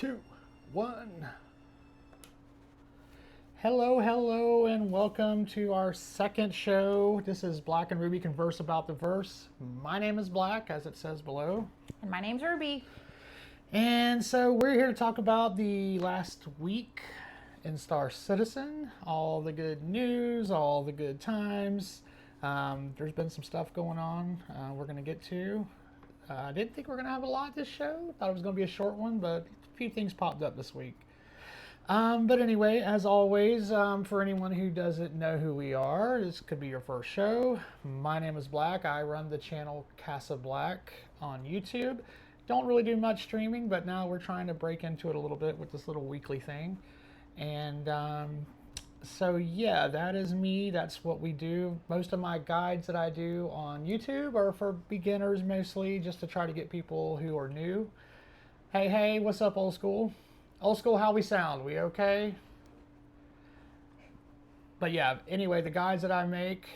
2, 1. Hello, and welcome to our second show. This is Black and Ruby Converse about the verse. My name is Black, as it says below. And my name's Ruby. And so we're here to talk about the last week in Star Citizen. All the good news, all the good times. There's been some stuff going on we're going to get to. I didn't think we were going to have a lot this show. Thought it was going to be a short one, but a few things popped up this week. But anyway, as always, for anyone who doesn't know who we are, this could be your first show. My name is Black. I run the channel CasaBLACK on YouTube. Don't really do much streaming, but now we're trying to break into it a little bit with this little weekly thing. And so yeah, that is me. That's what we do. Most of my guides that I do on YouTube are for beginners mostly, just to try to get people who are new. Hey, what's up, old school? Old school, how we sound? We okay? But yeah, anyway, the guides that I make,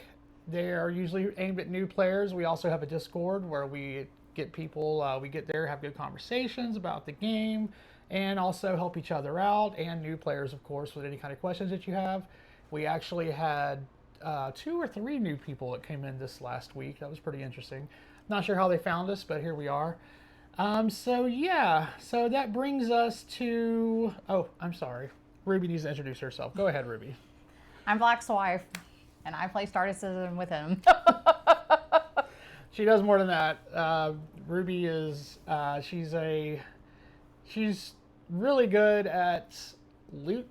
they are usually aimed at new players. We also have a Discord where we get people, we get there, have good conversations about the game, and also help each other out, and new players, of course, with any kind of questions that you have. We actually had 2 or 3 new people that came in this last week. That was pretty interesting. Not sure how they found us, but here we are. So yeah, so that brings us to, oh, I'm sorry. Ruby needs to introduce herself. Go ahead, Ruby. I'm Black's wife, and I play Star Citizen with him. She does more than that. Ruby is, she's really good at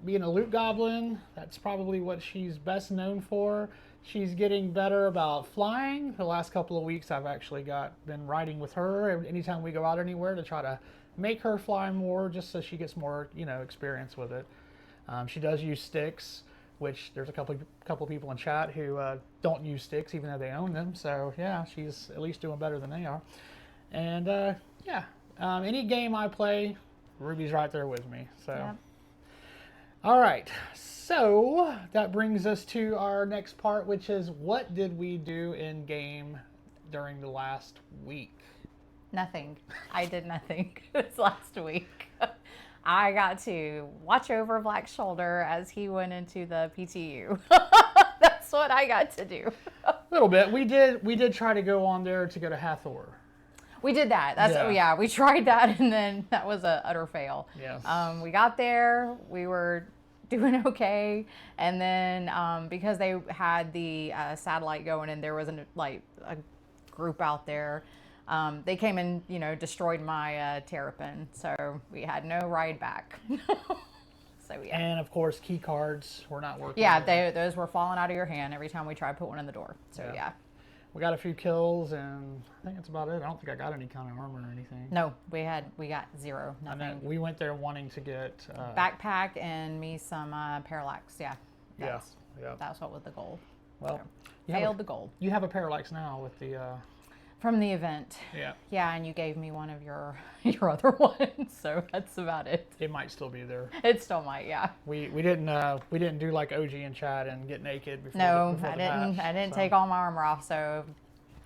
being a loot goblin. That's probably what she's best known for. She's getting better about flying. The last couple of weeks I've actually been riding with her anytime we go out anywhere to try to make her fly more, just so she gets more, experience with it. She does use sticks, which there's a couple people in chat who don't use sticks even though they own them. So yeah, she's at least doing better than they are. And yeah, any game I play, Ruby's right there with me. So, Yep. All right. So that brings us to our next part, which is what did we do in game during the last week? Nothing. I did nothing this last week. I got to watch over Black's shoulder as he went into the PTU. That's what I got to do. A little bit. We did try to go on there to go to Hathor. We did that. Yeah, we tried that, and then that was a utter fail. Yes. We got there. We were doing okay, and then because they had the satellite going, and there was a group out there, they came and destroyed my terrapin, so we had no ride back. So yeah. And of course, key cards were not working. Yeah, those were falling out of your hand every time we tried to put one in the door. So yeah. We got a few kills, and I think that's about it. I don't think I got any kind of armor or anything. No, we got 0, nothing. And we went there wanting to get backpack and me some parallax. Yeah. Yeah. That's what was the goal. Well, so, failed the goal. You have a parallax now with the from the event. Yeah. Yeah, and you gave me one of your other ones, so that's about it. It might still be there. It still might, yeah. We didn't do like OG and chat and get naked before. No, before I the didn't. patch, I didn't so. take all my armor off, so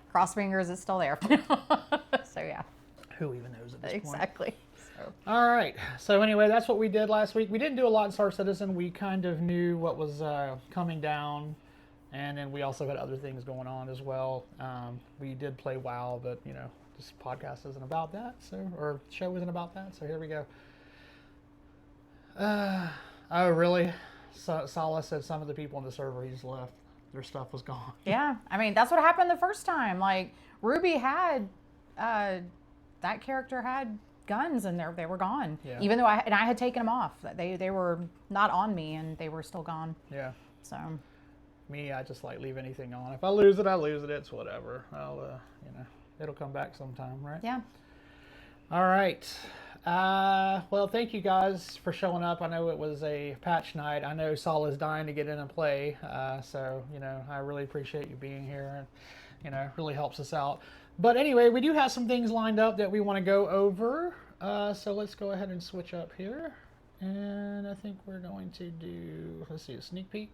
cross fingers, it's still there. So yeah. Who even knows at this point? Exactly. So. All right. So anyway, that's what we did last week. We didn't do a lot in Star Citizen. We kind of knew what was coming down. And then we also had other things going on as well. We did play WoW, but this podcast isn't about that, or show isn't about that. So here we go. Oh, really? Sala said some of the people in the server he just left. Their stuff was gone. Yeah, I mean that's what happened the first time. Like Ruby had, that character had guns, and they were gone. Yeah. Even though I had taken them off. They were not on me, and they were still gone. Yeah. So. Me, I just leave anything on. If I lose it, I lose it. It's whatever. I'll, it'll come back sometime, right? Yeah. All right. Well, thank you guys for showing up. I know it was a patch night. I know Saul is dying to get in and play. So, I really appreciate you being here. And, it really helps us out. But anyway, we do have some things lined up that we want to go over. So let's go ahead and switch up here. And I think we're going to do, let's see, a sneak peek.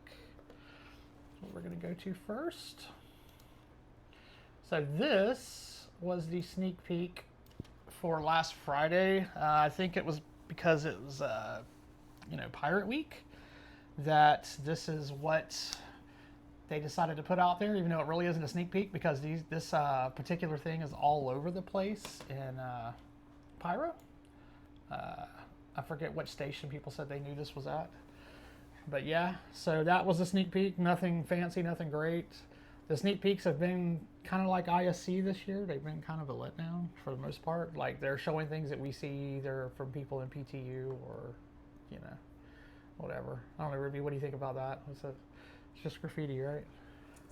What we're going to go to first. So this was the sneak peek for last Friday. I think it was because it was, Pirate Week, that this is what they decided to put out there, even though it really isn't a sneak peek, because this particular thing is all over the place in Pyro. I forget what station people said they knew this was at. But yeah, so that was a sneak peek. Nothing fancy, nothing great. The sneak peeks have been kind of like ISC this year. They've been kind of a letdown for the most part. Like, they're showing things that we see either from people in PTU or, whatever. I don't know, Ruby, what do you think about that? It's just graffiti, right?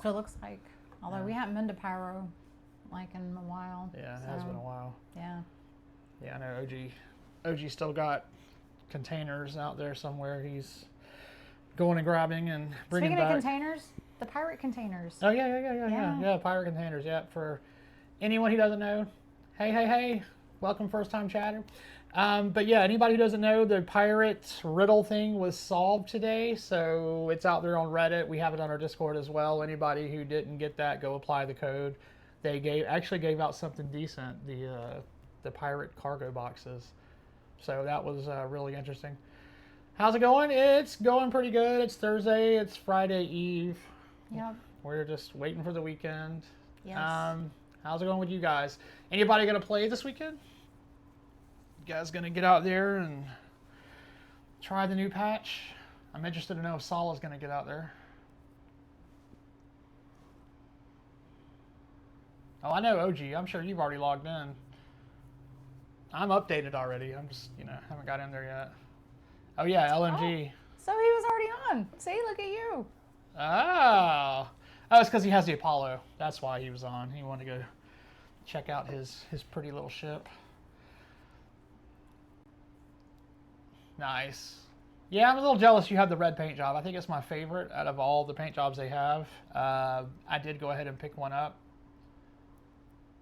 So it looks like, although we haven't been to Pyro like in a while. Yeah, it has been a while. Yeah. Yeah, I know OG still got containers out there somewhere. He's going and grabbing and bringing Speaking back. of containers, the pirate containers. Oh yeah, pirate containers. Yeah, for anyone who doesn't know, hey, welcome first time chatter. But yeah, anybody who doesn't know, the pirate riddle thing was solved today, so it's out there on Reddit. We have it on our Discord as well. Anybody who didn't get that, go apply the code. They actually gave out something decent, the pirate cargo boxes. So that was really interesting. How's it going? It's going pretty good. It's Thursday. It's Friday Eve. Yep. We're just waiting for the weekend. Yes. How's it going with you guys? Anybody going to play this weekend? You guys going to get out there and try the new patch? I'm interested to know if Salah's going to get out there. Oh, I know OG. I'm sure you've already logged in. I'm updated already. I'm just, haven't got in there yet. Oh, yeah, LMG. Oh, so he was already on. See, look at you. Oh, it's because he has the Apollo. That's why he was on. He wanted to go check out his pretty little ship. Nice. Yeah, I'm a little jealous you have the red paint job. I think it's my favorite out of all the paint jobs they have. I did go ahead and pick one up.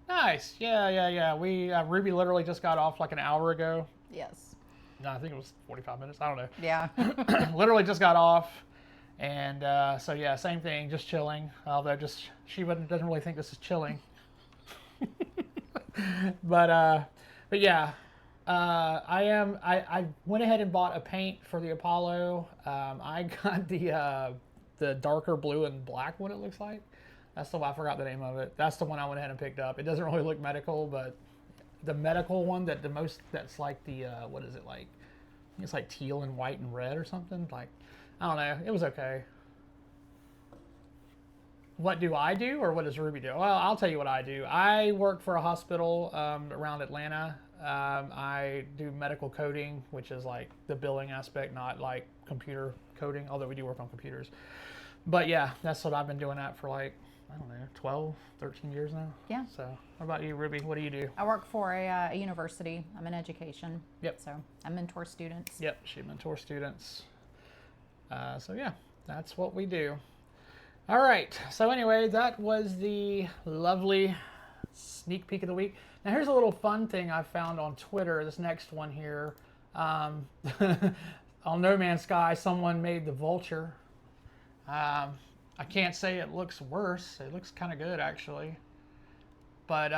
Nice. Yeah. Ruby literally just got off like an hour ago. Yes. No, I think it was 45 minutes. I don't know. Yeah. Literally just got off. And so, yeah, same thing, just chilling. Although she doesn't really think this is chilling. But yeah, I went ahead and bought a paint for the Apollo. I got the darker blue and black one, it looks like. That's the one, I forgot the name of it. That's the one I went ahead and picked up. It doesn't really look medical, but the medical one that's like the, what is it like? I think it's like teal and white and red or something. Like, I don't know. It was okay. What do I do, or what does Ruby do? Well, I'll tell you what I do. I work for a hospital around Atlanta. I do medical coding, which is like the billing aspect, not like computer coding, although we do work on computers. But yeah, that's what I've been doing that for like, I don't know, 12, 13 years now. Yeah. So what about you, Ruby? What do you do? I work for a university. I'm in education. Yep. So I mentor students. Yep, she mentors students. So yeah, that's what we do. All right. So anyway, that was the lovely sneak peek of the week. Now here's a little fun thing I found on Twitter. This next one here. On No Man's Sky, someone made the Vulture. I can't say it looks worse. It looks kind of good, actually. But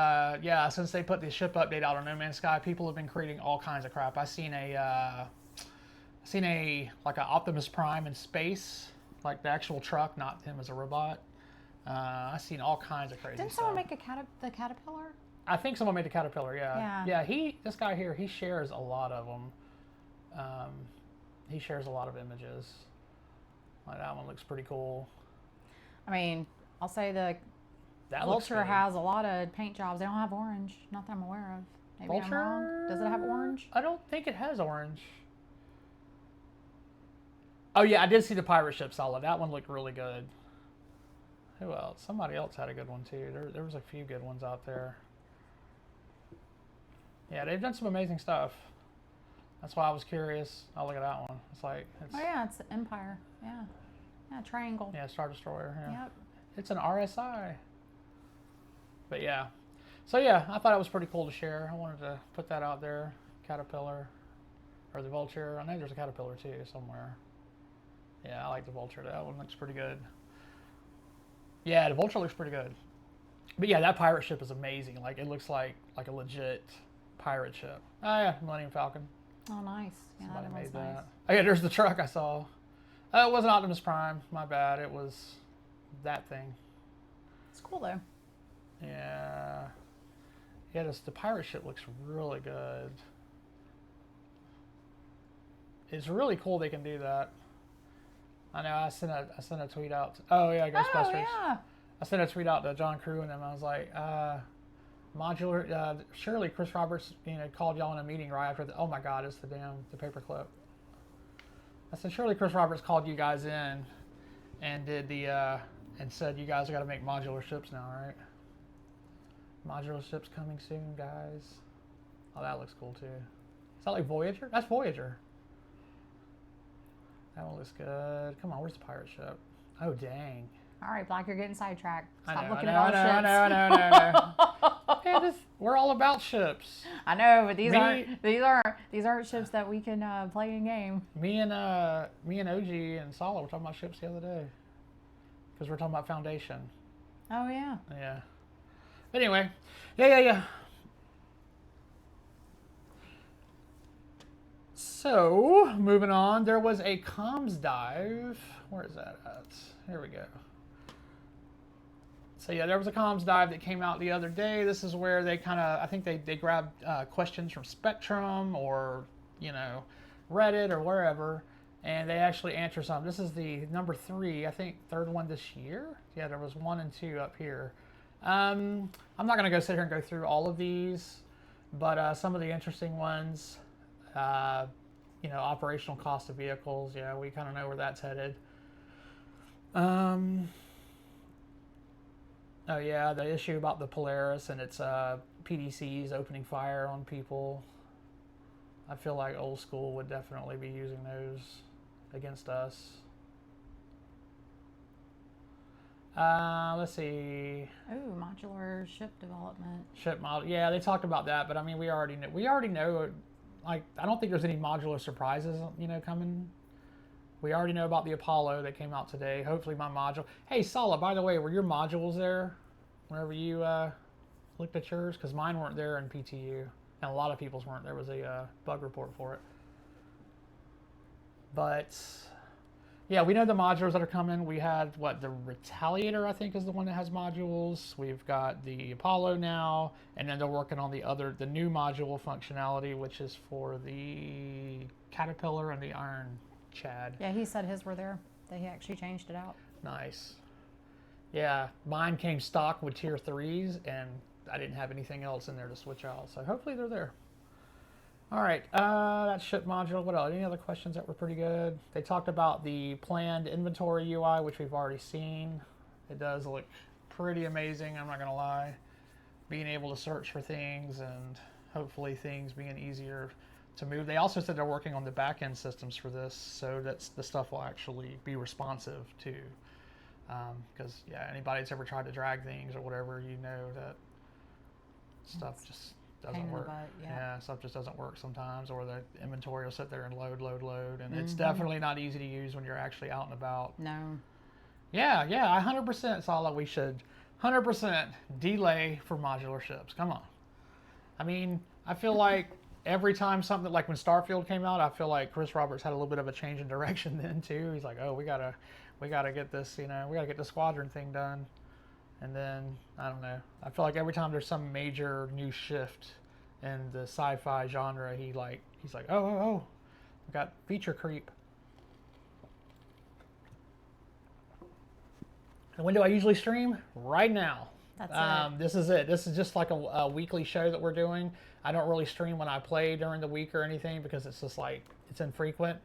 yeah, since they put the ship update out on No Man's Sky, people have been creating all kinds of crap. I seen a like an Optimus Prime in space, like the actual truck, not him as a robot. I seen all kinds of crazy Didn't stuff. someone make the caterpillar? I think someone made the Caterpillar. Yeah. Yeah. This guy here, he shares a lot of them. He shares a lot of images. Like that one looks pretty cool. I mean, I'll say the That looks Vulture good. has a lot of paint jobs. They don't have orange. Not that I'm aware of. Maybe I'm wrong. Does it have orange? I don't think it has orange. Oh yeah, I did see the pirate ship solid. That one looked really good. Who else? Somebody else had a good one too. There was a few good ones out there. Yeah, they've done some amazing stuff. That's why I was curious. Oh, look at that one. It's like Oh yeah, it's the Empire. Yeah. Yeah, triangle. Yeah, Star Destroyer. Yeah. Yep. It's an RSI. But yeah. So yeah, I thought it was pretty cool to share. I wanted to put that out there. Caterpillar. Or the Vulture. I know there's a Caterpillar too somewhere. Yeah, I like the Vulture. That one looks pretty good. Yeah, the Vulture looks pretty good. But yeah, that pirate ship is amazing. Like, it looks like a legit pirate ship. Oh yeah, Millennium Falcon. Oh, nice. Yeah, Somebody that made one's that. nice. Oh yeah, there's the truck I saw. Oh, it wasn't Optimus Prime. My bad. It was that thing. It's cool though. Yeah. Yeah, the pirate ship looks really good. It's really cool they can do that. I know. I sent a tweet out. Oh yeah, Oh Ghostbusters. yeah. I sent a tweet out to John Crew and them. I was like, modular. Surely Chris Roberts, called y'all in a meeting right after the. Oh my God, it's the paperclip. I said, surely Chris Roberts called you guys in, and did the and said you guys got to make modular ships now, right? Modular ships coming soon, guys. Oh, that looks cool too. Is that like Voyager? That's Voyager. That one looks good. Come on, where's the pirate ship? Oh, dang. All right, Black, you're getting sidetracked. Stop I know, looking I at all know, ships. I know. Yeah, we're all about ships. I know, but these aren't ships that we can play in game. Me and OG and Sala were talking about ships the other day because we're talking about Foundation. Oh yeah. Yeah. But anyway, yeah. So moving on, there was a comms dive. Where is that at? Here we go. So yeah, there was a comms dive that came out the other day. This is where they I think they grabbed questions from Spectrum or, Reddit or wherever, and they actually answer some. This is the number 3, I think, third one this year. Yeah, there was 1 and 2 up here. I'm not going to sit here and go through all of these, but some of the interesting ones, operational cost of vehicles. Yeah, we kind of know where that's headed. Oh yeah, the issue about the Polaris and its PDCs opening fire on people. I feel like old school would definitely be using those against us. Let's see. Ooh, modular ship development. Ship model. Yeah, they talked about that, but I mean, we already know. Like, I don't think there's any modular surprises, coming. We already know about the Apollo that came out today. Hopefully my module. Hey, Sala, by the way, were your modules there whenever you looked at yours? Because mine weren't there in PTU. And a lot of people's weren't. There was a bug report for it. But, yeah, we know the modulars that are coming. We had, the Retaliator, I think, is the one that has modules. We've got the Apollo now. And then they're working on the new module functionality, which is for the Caterpillar and the Iron Chad. Yeah, he said his were there. That he actually changed it out. Nice. Yeah, mine came stock with tier 3s, and I didn't have anything else in there to switch out. So hopefully they're there. All right, that ship module. What else? Any other questions that were pretty good? They talked about the planned inventory UI, which we've already seen. It does look pretty amazing, I'm not going to lie. Being able to search for things and hopefully things being easier to move. They also said they're working on the back-end systems for this, so that the stuff will actually be responsive to. Because anybody that's ever tried to drag things or whatever, that stuff just doesn't work. Yeah, stuff just doesn't work sometimes, or the inventory will sit there and load, and it's definitely not easy to use when you're actually out and about. No. Yeah, 100% Sala. We should 100% delay for modular ships. Come on. I mean, I feel like every time something like when Starfield came out, I feel like Chris Roberts had a little bit of a change in direction then too. He's like, oh, we gotta get this, we gotta get the squadron thing done. And then I don't know. I feel like every time there's some major new shift in the sci-fi genre, he's like, oh, we got feature creep. And when do I usually stream? Right now. That's it. This is it. This is just like a weekly show that we're doing. I don't really stream when I play during the week or anything because it's just like, it's infrequent.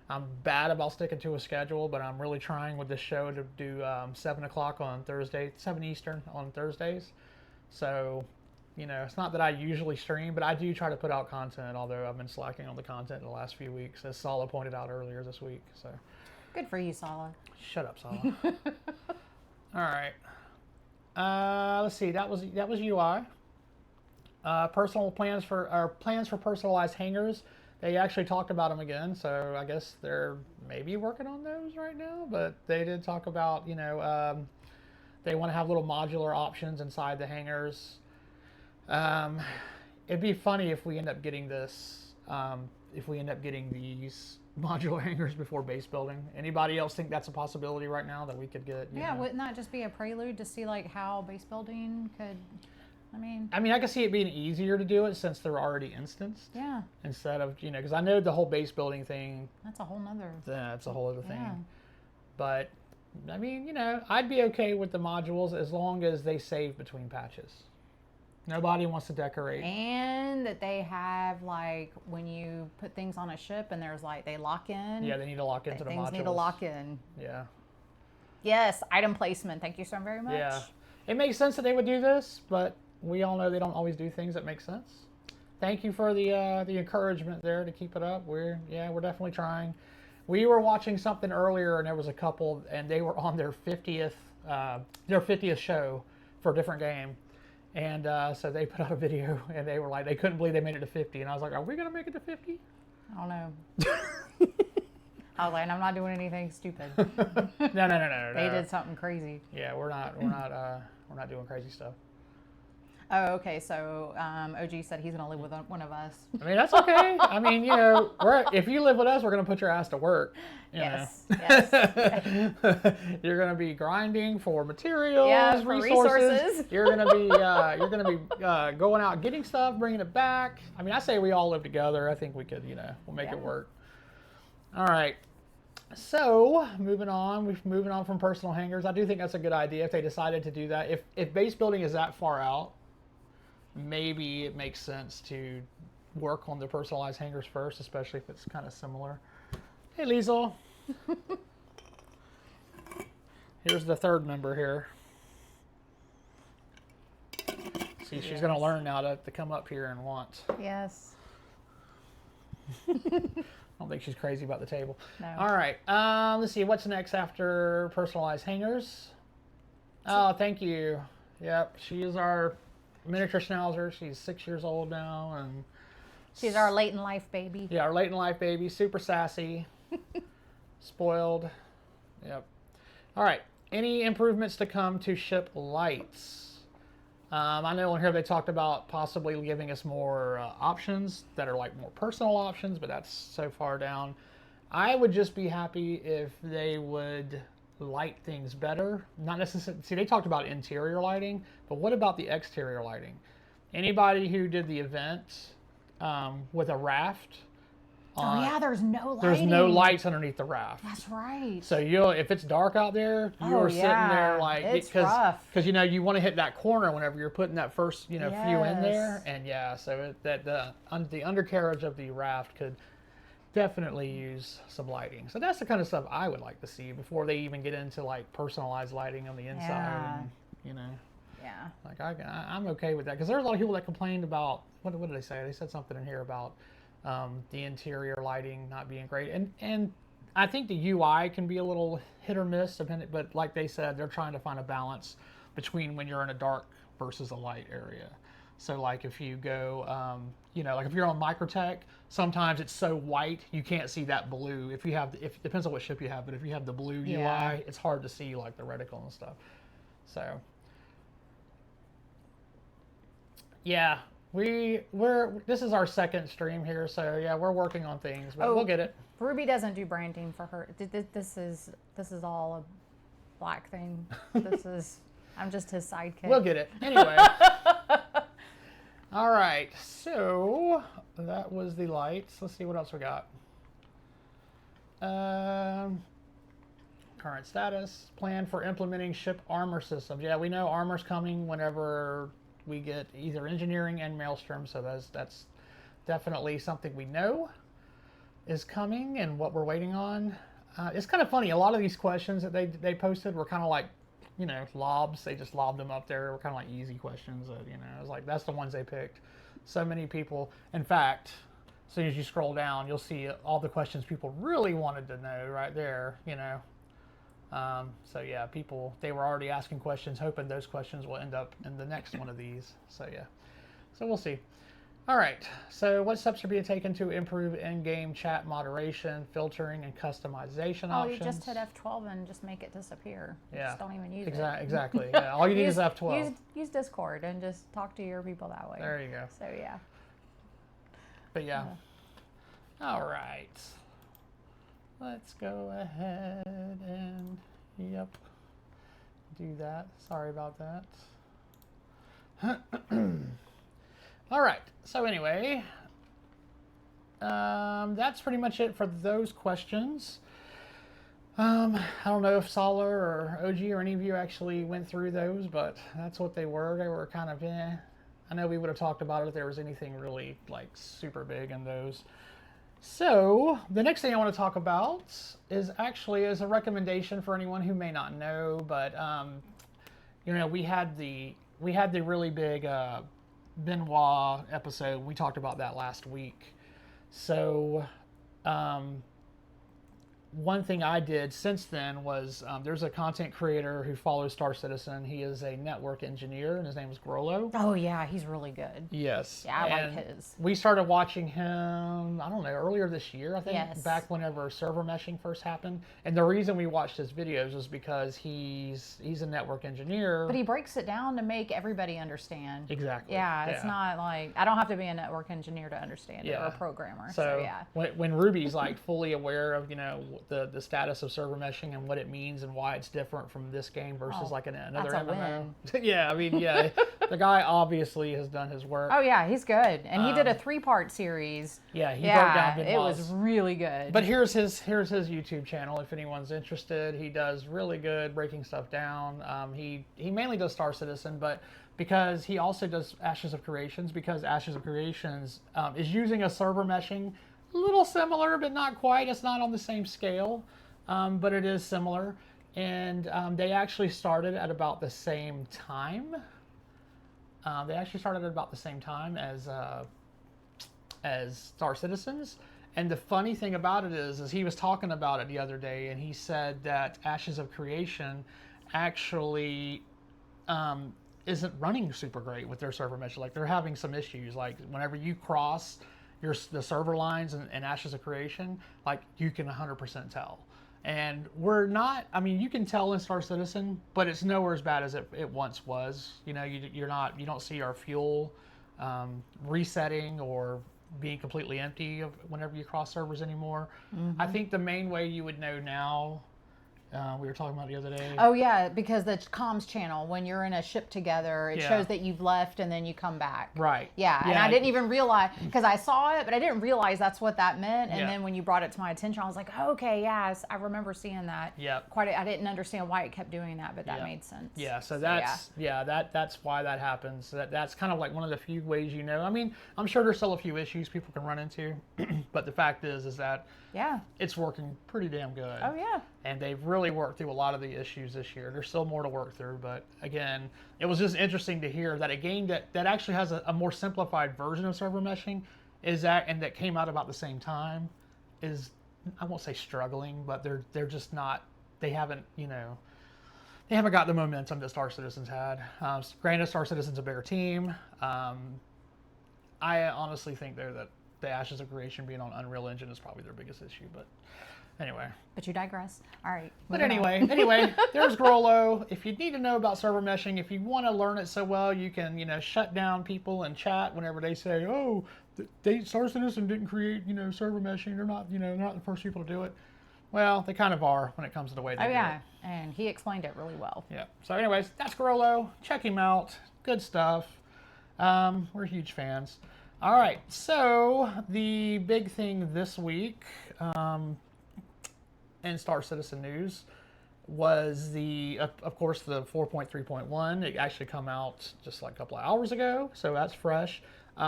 I'm bad about sticking to a schedule, but I'm really trying with this show to do 7 o'clock on Thursday, 7 Eastern on Thursdays. So, it's not that I usually stream, but I do try to put out content, although I've been slacking on the content in the last few weeks, as Sala pointed out earlier this week. So, good for you, Sala. Shut up, Sala. All right. Let's see. That was UI. Plans for personalized hangers. They actually talked about them again, so I guess they're maybe working on those right now. But they did talk about, they want to have little modular options inside the hangers. It'd be funny if we end up getting this if we end up getting these modular hangers before base building. Anybody else think that's a possibility right now that we could get? Yeah, wouldn't that just be a prelude to see like how base building could? I mean, I can see it being easier to do it since they're already instanced. Yeah. Instead of, because I know the whole base building thing. That's a whole nother. That's a whole other thing. Yeah. But, I mean, I'd be okay with the modules as long as they save between patches. Nobody wants to decorate. And that they have, like, when you put things on a ship and there's, like, they lock in. Yeah, they need to lock into the modules. Things need to lock in. Yeah. Yes, item placement. Thank you so very much. Yeah. It makes sense that they would do this, but we all know they don't always do things that make sense. Thank you for the encouragement there to keep it up. We're definitely trying. We were watching something earlier, and there was a couple, and they were on their 50th show for a different game. And so they put out a video, and they were like, they couldn't believe they made it to 50. And I was like, are we going to make it to 50? I don't know. I was like, I'm not doing anything stupid. No. They did something crazy. Yeah, we're not doing crazy stuff. Oh, okay. So OG said he's going to live with one of us. I mean, that's okay. I mean, if you live with us, we're going to put your ass to work. Yes. You're going to be grinding for materials, for resources. You're going to be going out getting stuff, bringing it back. I mean, I say we all live together. I think we could, we'll make it work. All right. So moving on from personal hangers. I do think that's a good idea if they decided to do that. If base building is that far out, maybe it makes sense to work on the personalized hangers first, especially if it's kind of similar. Hey, Liesel. Here's the third member here. See, she's going to learn now to come up here and want. Yes. I don't think she's crazy about the table. No. All right. Let's see. What's next after personalized hangers? Oh, thank you. Yep. She is our miniature schnauzer. She's 6 years old now, and she's our late in life baby. Yeah, our late in life baby. Super sassy, spoiled. Yep. All right. Any improvements to come to ship lights? I know on here they talked about possibly giving us more options that are like more personal options, but that's so far down. I would just be happy if they would light things better. Not necessarily. See, they talked about interior lighting, but what about the exterior lighting? Anybody who did the event with a raft? Oh yeah, there's no lighting. There's no lights underneath the raft. That's right. So if it's dark out there, you're sitting there like it's rough. Because you want to hit that corner whenever you're putting that first few in there, and so the undercarriage of the raft could definitely use some lighting. So that's the kind of stuff I would like to see before they even get into like personalized lighting on the inside. And, Yeah. Like I'm okay with that because there's a lot of people that complained about what did they say? They said something in here about the interior lighting not being great, and I think the UI can be a little hit or miss, but like they said, they're trying to find a balance between when you're in a dark versus a light area. So like if you go, like if you're on Microtech, sometimes it's so white you can't see that blue. If it depends on what ship you have, but if you have the blue UI, it's hard to see like the reticle and stuff. So yeah. This is our second stream here, so yeah, we're working on things, but we'll get it. Ruby doesn't do branding for her. This is all a black thing. I'm just his sidekick. We'll get it. Anyway. All right, so that was the lights. Let's see what else we got. Current status, plan for implementing ship armor systems. Yeah, we know armor's coming whenever we get either engineering and maelstrom, so that's definitely something we know is coming and what we're waiting on. It's kind of funny, a lot of these questions that they posted were kind of like, lobs. They just lobbed them up there. They were kind of like easy questions that, it was like, that's the ones they picked. So many people, in fact, as soon as you scroll down, you'll see all the questions people really wanted to know right there, So yeah, they were already asking questions, hoping those questions will end up in the next one of these. So yeah, so we'll see. All right, so what steps are being taken to improve in-game chat moderation, filtering, and customization options? You just hit F12 and just make it disappear. Yeah. Just don't even use it. Exactly, yeah. All you need is F12. Use Discord and just talk to your people that way. There you go. So yeah. But yeah. All right. Let's go ahead and, yep, do that. Sorry about that. All right. So anyway, that's pretty much it for those questions. I don't know if Sala or OG or any of you actually went through those, but that's what they were. They were kind of eh. I know we would have talked about it if there was anything really like super big in those. So the next thing I want to talk about is actually as a recommendation for anyone who may not know, but you know, we had the really big Benoit episode. We talked about that last week. So one thing I did since then was there's a content creator who follows Star Citizen. He is a network engineer, and his name is Grollo. Oh yeah, he's really good. Yes. Yeah, I like his. We started watching him, I don't know, earlier this year, I think, Yes. back whenever server meshing first happened. And the reason we watched his videos was because he's a network engineer. But he breaks it down to make everybody understand. Exactly. Yeah, it's not like I don't have to be a network engineer to understand it, or a programmer. So yeah. When Ruby's like fully aware of, you know, the status of server meshing and what it means and why it's different from this game versus like another that's a MMO. win. Yeah, I mean, yeah, the guy obviously has done his work. Oh yeah, he's good, and he did a 3-part series. Yeah, he broke down it was really good. But here's his YouTube channel if anyone's interested. He does really good breaking stuff down. He mainly does Star Citizen, but because he also does Ashes of Creations, because Ashes of Creations is using a server meshing, a little similar but not quite. It's not on the same scale, but it is similar. And they actually started at about the same time. As Star Citizens. And the funny thing about it is he was talking about it the other day, and he said that Ashes of Creation actually isn't running super great with their server mesh. Like they're having some issues. Like whenever you cross the server lines in Ashes of Creation, like you can 100% tell. And we're not, I mean, you can tell in Star Citizen, but it's nowhere as bad as it once was. You know, you don't see our fuel resetting or being completely empty whenever you cross servers anymore. Mm-hmm. I think the main way you would know now, we were talking about the other day. Oh yeah, because the comms channel, when you're in a ship together, it shows that you've left and then you come back. Right. Yeah, and I didn't even realize, because I saw it, but I didn't realize that's what that meant. And then when you brought it to my attention, I was like, oh, okay, yes, I remember seeing that. Yeah. I didn't understand why it kept doing that, but that made sense. Yeah, so that's why that happens. That's kind of like one of the few ways you know. I mean, I'm sure there's still a few issues people can run into, but the fact is that it's working pretty damn good. Oh yeah. And they've really worked through a lot of the issues this year. There's still more to work through, but again, it was just interesting to hear that a game that actually has a more simplified version of server meshing that came out about the same time is, I won't say struggling, but they're just not, they haven't got the momentum that Star Citizen's had. Granted, Star Citizen's a bigger team. I honestly think that the Ashes of Creation being on Unreal Engine is probably their biggest issue, but anyway. But you digress. All right. But anyway, there's Grollo. If you need to know about server meshing, if you want to learn it so well, you can, shut down people in chat whenever they say, oh, Star Citizen didn't create, server meshing. They're not, they're not the first people to do it. Well, they kind of are when it comes to the way they do it. And he explained it really well. Yeah. So anyways, that's Grollo. Check him out. Good stuff. We're huge fans. All right. So the big thing this week in Star Citizen news was of course, the 4.3.1. It actually come out just like a couple of hours ago, so that's fresh.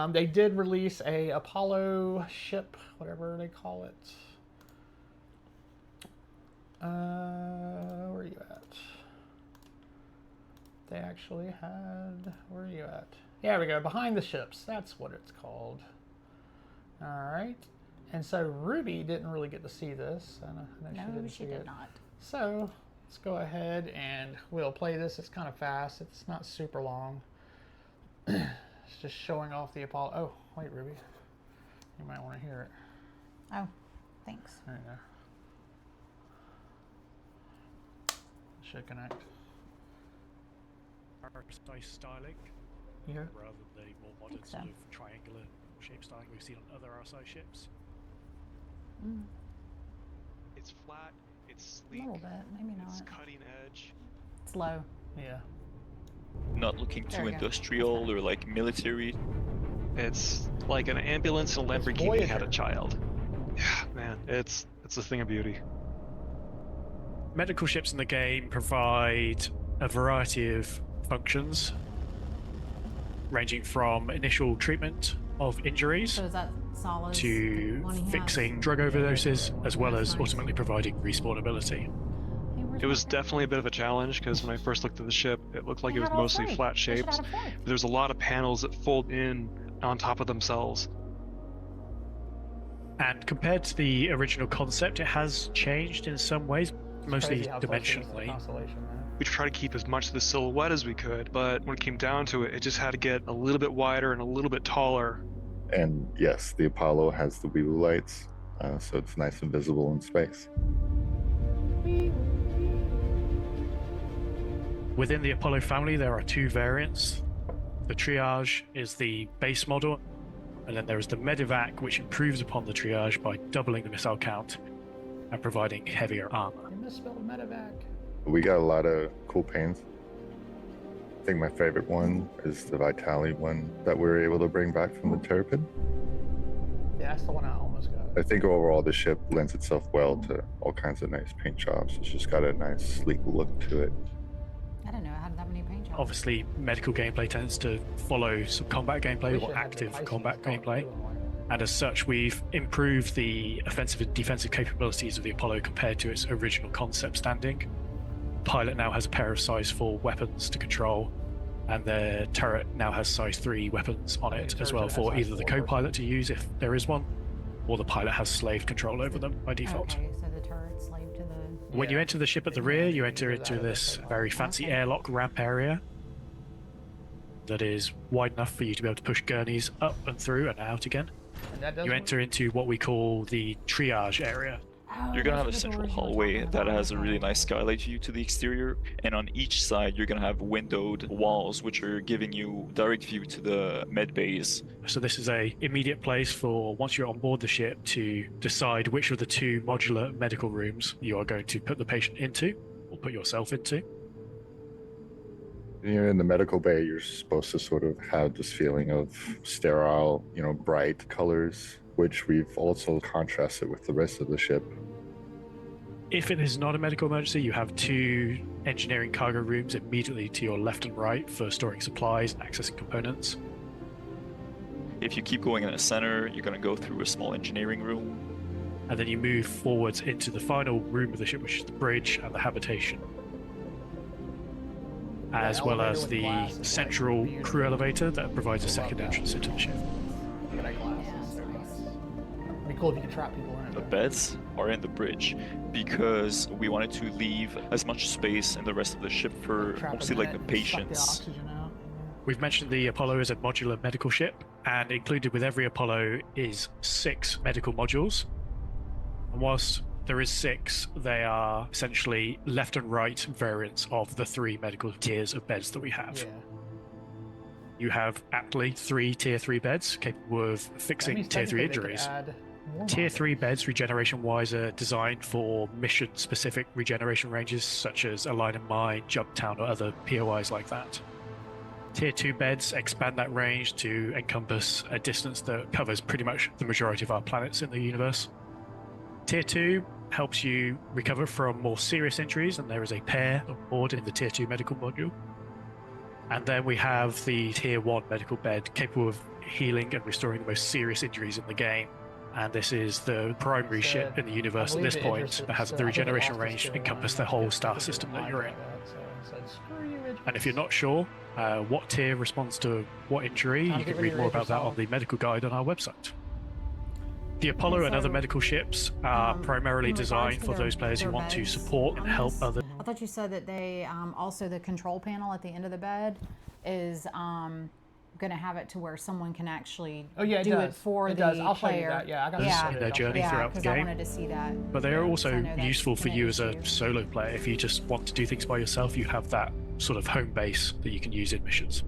They did release a Apollo ship, whatever they call it. Where are you at? They actually had, where are you at? Yeah, we go, behind the ships. That's what it's called. All right. And so Ruby didn't really get to see this. She did not. So let's go ahead and we'll play this. It's kind of fast. It's not super long. It's just showing off the Apollo. Oh, wait, Ruby. You might want to hear it. Oh, thanks. There you go. Should connect. Precise styling, rather than the more modern sort of triangular shape styling we've seen on other RSI ships. It's flat, it's A sleek, little bit, maybe it's not. cutting edge. It's low. Yeah. Not looking There too we go. industrial or like military. It's like an ambulance and a It's Lamborghini had a Voyager. child. Yeah, man, it's a thing of beauty. Medical ships in the game provide a variety of functions, ranging from initial treatment of injuries So is that solid? to fixing drug overdoses, as well as ultimately providing respawn ability. It was definitely a bit of a challenge because when I first looked at the ship, it looked like it was mostly flat shapes. There's a lot of panels that fold in on top of themselves. And compared to the original concept, it has changed in some ways, mostly Crazy how close it is to the dimensionally. Constellation, man. We tried to keep as much of the silhouette as we could, but when it came down to it, it just had to get a little bit wider and a little bit taller. And yes, the Apollo has the blue lights, so it's nice and visible in space. Within the Apollo family, there are two variants. The Triage is the base model, and then there is the Medivac, which improves upon the Triage by doubling the missile count and providing heavier armor. You misspelled medevac. We got a lot of cool paints. I think my favorite one is the Vitali one that we were able to bring back from the Terrapin. Yeah, that's the one I almost got. I think overall the ship lends itself well to all kinds of nice paint jobs. It's just got a nice sleek look to it. I didn't know it had that many paint jobs. Obviously, medical gameplay tends to follow some combat gameplay Wish or it had the active Tyson combat color gameplay. too, I'm like, And as such, we've improved the offensive and defensive capabilities of the Apollo compared to its original concept standing. Pilot now has a pair of size 4 weapons to control, and the turret now has size 3 weapons on I think it the as turret well has for size either the 4 co-pilot to use if there is one, or the pilot has slave control over them by default. Okay, so the turret's slave to the. When you Yeah. enter the ship at the rear, you enter into this very fancy airlock ramp area that is wide enough for you to be able to push gurneys up and through and out again. and that does You work. enter into what we call the triage area. Oh, You're gonna those have are a the central doors you were hallway talking that about. has a really Okay. nice skylight view to the exterior, and on each side you're gonna have windowed walls which are giving you direct view to the med bays. So this is a immediate place for once you're on board the ship to decide which of the two modular medical rooms you are going to put the patient into or put yourself into. When you're in the medical bay, you're supposed to sort of have this feeling of sterile, bright colors, which we've also contrasted with the rest of the ship. If it is not a medical emergency, you have two engineering cargo rooms immediately to your left and right for storing supplies and accessing components. If you keep going in the center, you're gonna go through a small engineering room. And then you move forwards into the final room of the ship, which is the bridge and the habitation, as well elevator as with the glass is, like, central crew beautiful. elevator that provides a I love second that. entrance into the ship. Look at that glass. Yeah, It's so it's nice. It'd be cool if you could trap people in it. The though. beds are in the bridge because we wanted to leave as much space in the rest of the ship for Trap them mostly in like it the and suck the patients. oxygen out. We've mentioned the Apollo is a modular medical ship, and included with every Apollo is 6 medical modules. And whilst there is 6, they are essentially left and right variants of the 3 medical tiers of beds that we have. Yeah. You have aptly 3 tier 3 beds capable of That fixing means tier 3 technically they could injuries. add more Tier modules. 3 beds, regeneration wise, are designed for mission specific regeneration ranges such as a line of mine, jump town, or other POIs like that. Tier 2 beds expand that range to encompass a distance that covers pretty much the majority of our planets in the universe. Tier 2 helps you recover from more serious injuries, and there is a pair on board in the Tier 2 medical module. And then we have the Tier 1 medical bed capable of healing and restoring the most serious injuries in the game. And this is the primary ship in the universe at I believe this the point Idris that has said- the I think it regeneration lost its range tier encompass one, the I whole think star it's system that lied you're in. about that, so it said, "Screw you, Idris." And if you're not sure what tier responds to what injury, Time to you get can rid read of more your about that Idris on the medical guide on our website. The Apollo and other so, medical ships are primarily in regards designed to for their- those players who their want to beds support and on help this, others. I thought you said that they also the control panel at the end of the bed is going to have it to where someone can actually Oh yeah, it do does. it for it the does. I'll show player. you that. Yeah, I got Yeah. to Their journey Yeah, throughout the because I game. wanted to see that. But they are Yeah, also 'cause I know that's useful for been an you as a issue. solo player. If you just want to do things by yourself, you have that sort of home base that you can use in missions.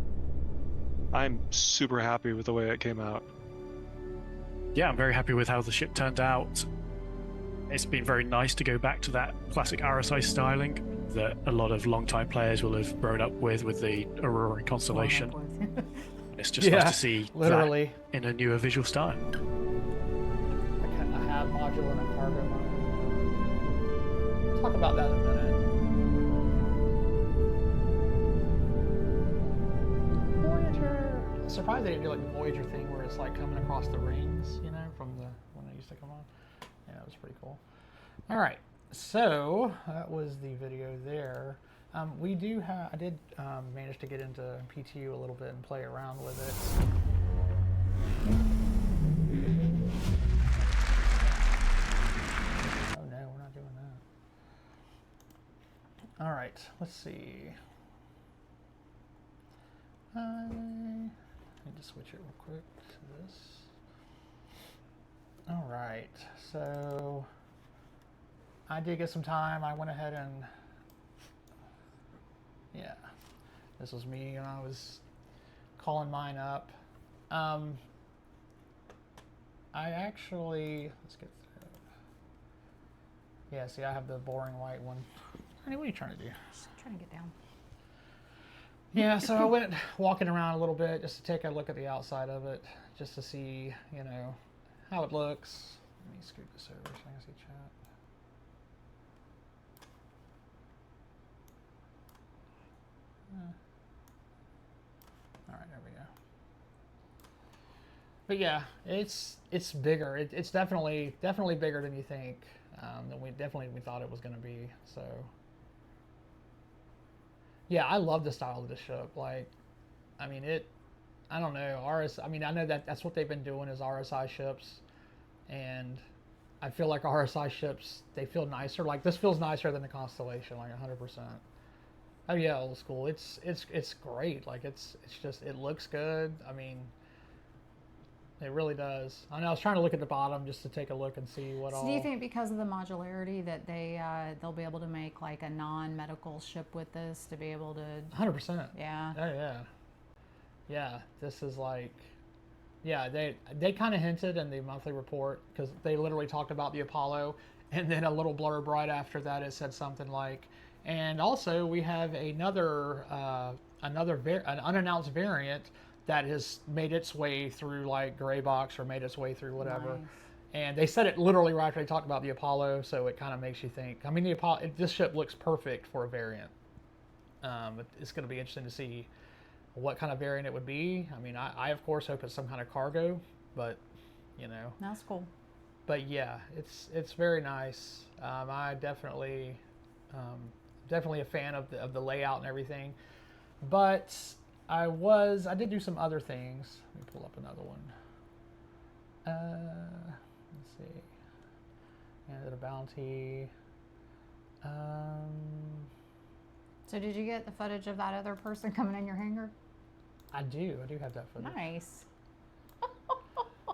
I'm super happy with the way it came out. Yeah, I'm very happy with how the ship turned out. It's been very nice to go back to that classic RSI styling that a lot of longtime players will have grown up with the Aurora constellation. It's just nice to see literally that in a newer visual style. I have module and a cargo mode. We'll talk about that in a minute. Voyager. I'm surprised they didn't do like the Voyager thing where it's like coming across the rings, you know, from the when they used to come on. Yeah, it was pretty cool. All right, so that was the video there. We do have, I did manage to get into PTU a little bit and play around with it. Oh no, we're not doing that. All right, let's see. I need to switch it real quick to this. All right, so I did get some time. I went ahead and, yeah, this was me and I was calling mine up. I actually, let's get through it. Yeah, see, I have the boring white one. Honey, what are you trying to do? Just trying to get down. Yeah, so I went walking around a little bit just to take a look at the outside of it, just to see, you know, how it looks. Let me scoot this over so I can see chat. All right, there we go. But yeah, it's bigger. It's definitely bigger than you think. Than we thought it was going to be. So yeah, I love the style of the ship. Like, I mean I don't know, I mean, I know that's what they've been doing is RSI ships, and I feel like RSI ships, they feel nicer. Like this feels nicer than the Constellation, like 100%. Oh yeah, old school. It's great. Like it's just, it looks good. I mean, it really does. I know I was trying to look at the bottom just to take a look and see what all. So do you think because of the modularity that they'll be able to make like a non-medical ship with this to be able to? 100%. Yeah. Oh yeah. Yeah, this is like, yeah, they kind of hinted in the monthly report because they literally talked about the Apollo, and then a little blurb right after that it said something like, and also we have another an unannounced variant that has made its way through like gray box or made its way through whatever. Nice. And they said it literally right after they talked about the Apollo, so it kind of makes you think. I mean, the Apollo, this ship looks perfect for a variant. It's going to be interesting to see what kind of variant it would be. I mean, I of course hope it's some kind of cargo, but you know. That's cool. But yeah, it's very nice. I definitely a fan of the layout and everything. But I did do some other things. Let me pull up another one. Let's see. Yeah, I did a bounty. So did you get the footage of that other person coming in your hangar? I do have that footage. Nice.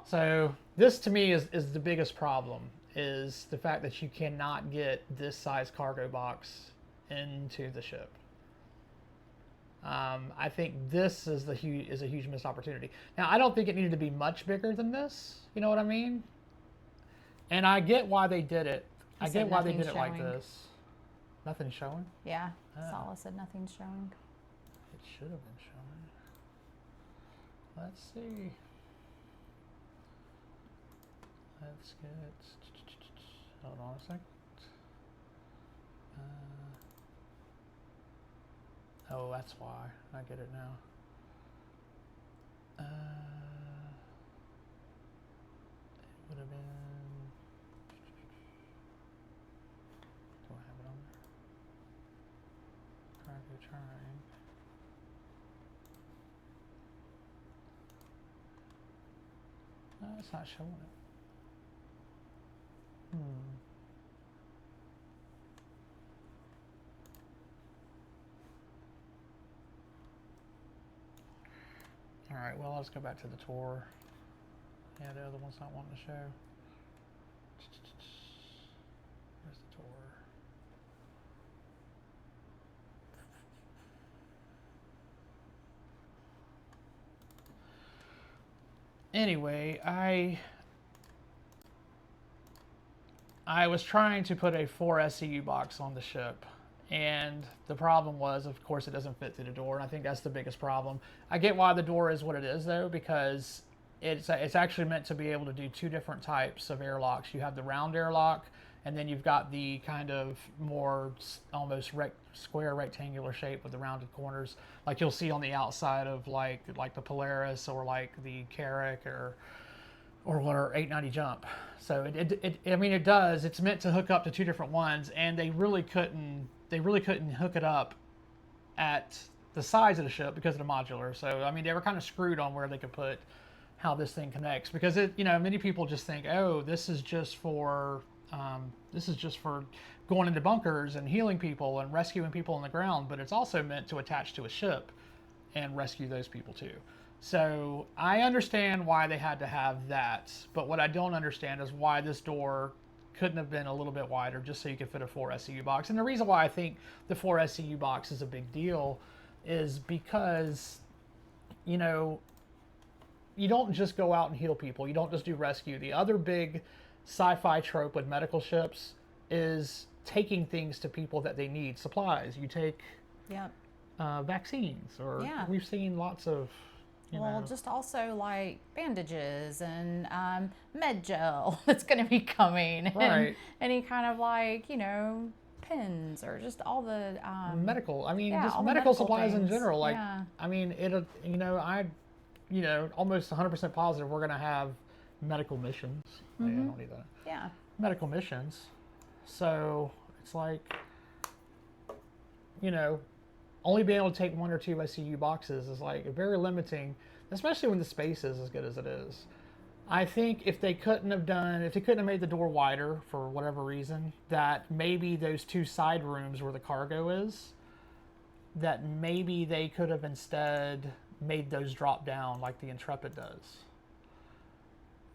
So this to me is the biggest problem, is the fact that you cannot get this size cargo box into the ship. I think this is a huge missed opportunity. Now, I don't think it needed to be much bigger than this. You know what I mean? And I get why they did it. I get why they did it like this. Nothing's showing? Yeah. Sala said nothing's showing. It should have been showing. Let's see. Let's get. Hold on a second. Oh, that's why. I get it now. It would have been. Do I have it on there? Trying. No, it's not showing it. All right, well, let's go back to the tour. Yeah, the other one's not wanting to show. Where's the tour? Anyway, I was trying to put a 4 SCU box on the ship, and the problem was, of course, it doesn't fit through the door, and I think that's the biggest problem. I get why the door is what it is, though, because it's actually meant to be able to do 2 different types of airlocks. You have the round airlock, and then you've got the kind of more almost square rectangular shape with the rounded corners, like you'll see on the outside of like the Polaris or like the Carrack or what our 890 jump. So I mean, it does. It's meant to hook up to 2 different ones, and they really couldn't hook it up at the size of the ship because of the modular. So I mean, they were kind of screwed on where they could put how this thing connects, because many people just think, oh, this is just for going into bunkers and healing people and rescuing people on the ground, but it's also meant to attach to a ship and rescue those people too. So I understand why they had to have that, but what I don't understand is why this door couldn't have been a little bit wider just so you could fit a 4 SCU box. And the reason why I think the 4 SCU box is a big deal is because, you don't just go out and heal people. You don't just do rescue. The other big sci-fi trope with medical ships is taking things to people that they need. Supplies. You take vaccines, or we've seen lots of just also like bandages and med gel that's going to be coming, right? And any kind of like pins or just all the medical. I mean, just medical supplies things in general. Like, I mean, almost 100% positive we're going to have medical missions. I don't need that. Yeah. Medical missions. So it's like, only being able to take 1 or 2 SCU boxes is like very limiting, especially when the space is as good as it is. I think if they couldn't have made the door wider for whatever reason, that maybe those 2 side rooms where the cargo is, that maybe they could have instead made those drop down like the Intrepid does.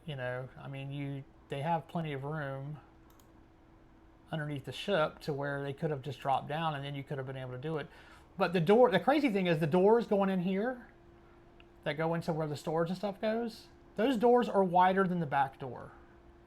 I mean, they have plenty of room underneath the ship to where they could have just dropped down, and then you could have been able to do it. But the crazy thing is the doors going in here that go into where the storage and stuff goes, those doors are wider than the back door,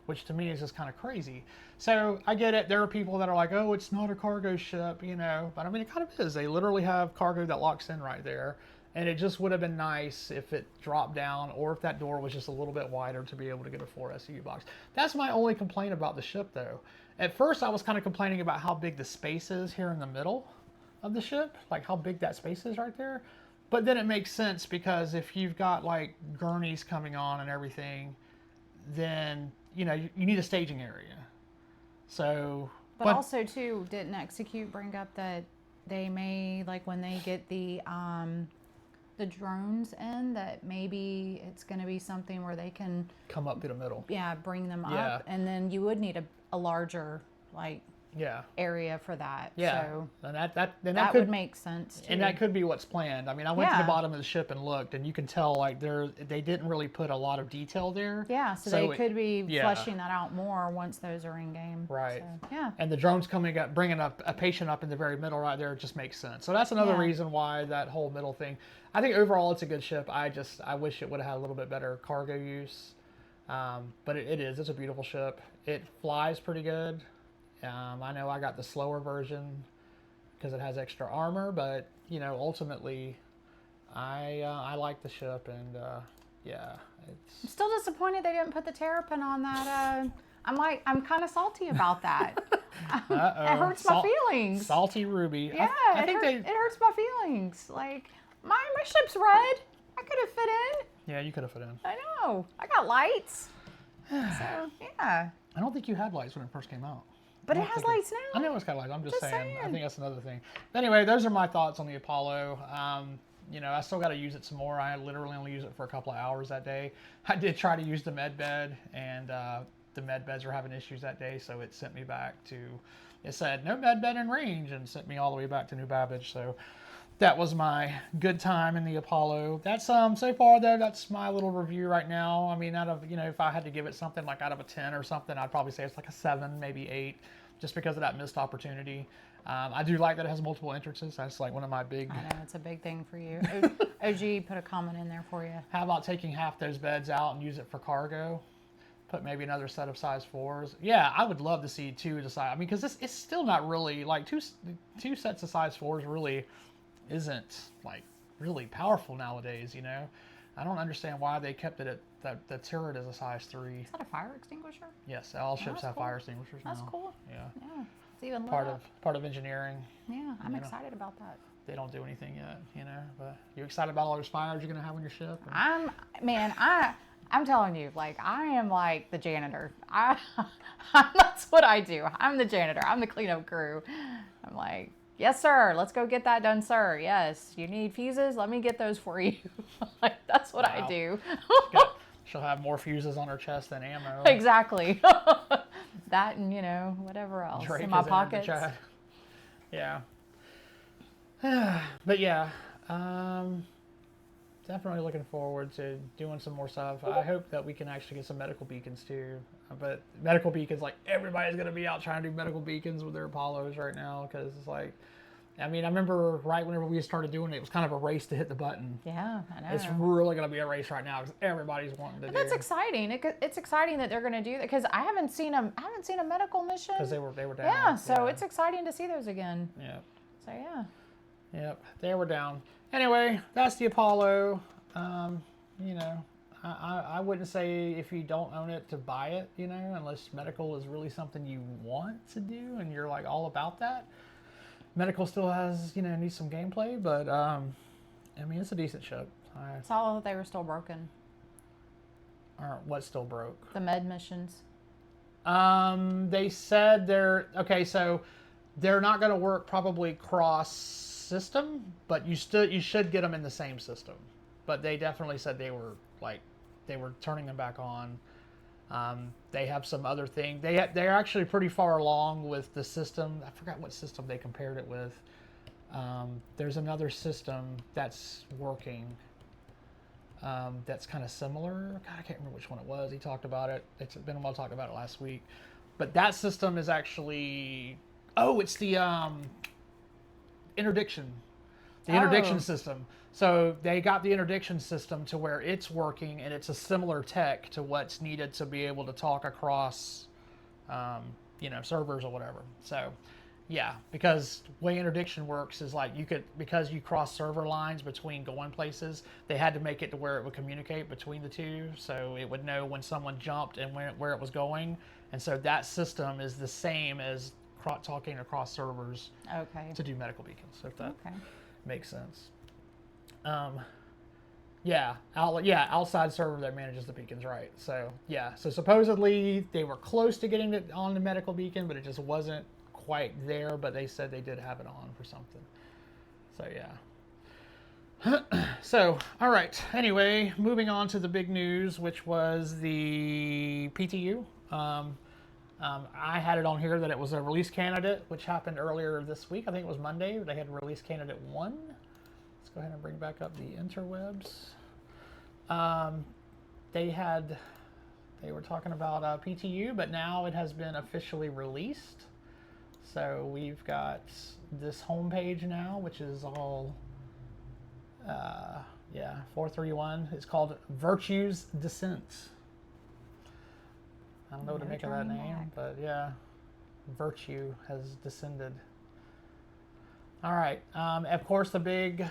which to me is just kind of crazy. So I get it. There are people that are like, oh, it's not a cargo ship, but I mean, it kind of is. They literally have cargo that locks in right there. And it just would have been nice if it dropped down, or if that door was just a little bit wider to be able to get a 4 SCU box. That's my only complaint about the ship, though. At first, I was kind of complaining about how big the space is here in the middle of the ship, like how big that space is right there. But then it makes sense, because if you've got like gurneys coming on and everything, then you need a staging area. So, but also too, didn't Execute bring up that they may, like when they get the drones in, that maybe it's going to be something where they can come up through the middle. Yeah, bring them up, and then you would need a larger area for that. Yeah, so and that would make sense too. And that could be what's planned. I mean, I went to the bottom of the ship and looked, and you can tell like they didn't really put a lot of detail there. Yeah, so they could be fleshing that out more once those are in game. Right. So, yeah. And the drones bringing up a patient up in the very middle right there just makes sense. So that's another reason why that whole middle thing. I think overall it's a good ship. I wish it would have had a little bit better cargo use. But it's a beautiful ship. It flies pretty good. I know I got the slower version because it has extra armor, but ultimately, I like the ship, and it's. I'm still disappointed they didn't put the terrapin on that. I'm kind of salty about that. It hurts my feelings. Salty Ruby. Yeah, it hurts my feelings. Like my ship's red. I could have fit in. Yeah, you could have fit in. I know. I got lights. So yeah. I don't think you had lights when it first came out. But it has lights now. I know it's got lights. I'm just saying. I think that's another thing. But anyway, those are my thoughts on the Apollo. I still got to use it some more. I literally only use it for a couple of hours that day. I did try to use the med bed, and the med beds were having issues that day, so it sent me back to. It said no med bed in range, and sent me all the way back to New Babbage. So that was my good time in the Apollo. That's so far though. That's my little review right now. I mean, out of if I had to give it something like out of a 10 or something, I'd probably say it's like a 7, maybe 8, just because of that missed opportunity. I do like that it has multiple entrances. That's like one of my big. I know it's a big thing for you. OG put a comment in there for you. How about taking half those beds out and use it for cargo? put maybe another set of size 4s. Yeah, I would love to see 2 to size. I mean, because it's still not really like two sets of size 4s really isn't like really powerful nowadays. You know, I don't understand why they kept it at the turret as a size 3. Is that a fire extinguisher? Yes, all ships have cool. fire extinguishers now. That's cool. Yeah. Yeah. It's even lit Part up. of engineering. Yeah, I'm excited about that. They don't do anything yet, you know. But you excited about all those fires you're gonna have on your ship? I'm telling you, like, I am like the janitor. That's what I do. I'm the janitor. I'm the cleanup crew. I'm like, yes, sir. Let's go get that done, sir. Yes, you need fuses. Let me get those for you. Like, that's what I do. She'll have more fuses on her chest than ammo. Exactly. That and, you know, whatever else Drake in my is in pockets. the chat. Yeah. But yeah, definitely looking forward to doing some more stuff. I hope that we can actually get some medical beacons too. But medical beacons, like everybody's going to be out trying to do medical beacons with their Apollos right now because it's like, I mean, I remember right whenever we started doing it, it was kind of a race to hit the button. Yeah, I know. It's really going to be a race right now because everybody's wanting to do. That's exciting. It's exciting that they're going to do that because I haven't seen a medical mission. Because they were down. Yeah, so it's exciting to see those again. Yeah. So yeah. Yep, they were down. Anyway, that's the Apollo. You know, I wouldn't say if you don't own it to buy it, you know, unless medical is really something you want to do and you're like all about that. Medical still has, you know, needs some gameplay, but I mean, it's a decent ship. I saw that they were still broken. What still broke? The med missions. They said so they're not going to work probably cross system, but you should get them in the same system. But they definitely said they were turning them back on. They have some other thing. They're actually pretty far along with the system. I forgot what system they compared it with. There's another system that's working. That's kind of similar. God, I can't remember which one it was. He talked about it. It's been a while talking about it last week. But that system is actually it's the interdiction. The interdiction system. So they got the interdiction system to where it's working, and it's a similar tech to what's needed to be able to talk across, servers or whatever. So, yeah, because the way interdiction works is like because you cross server lines between going places, they had to make it to where it would communicate between the two, so it would know when someone jumped and where it was going. And so that system is the same as talking across servers to do medical beacons, if that makes sense. Outside server that manages the beacons, right? So so supposedly they were close to getting it on the medical beacon, but it just wasn't quite there. But they said they did have it on for something. So so all right. Anyway, moving on to the big news, which was the PTU. I had it on here that it was a release candidate, which happened earlier this week. I think it was Monday. They had release candidate 1. Let's go ahead and bring back up the interwebs. They were talking about PTU, but now it has been officially released. So we've got this homepage now, which is all 431. It's called Virtue's Descent. I don't know what to make of that name, but yeah, Virtue has descended. All right. Of course, the big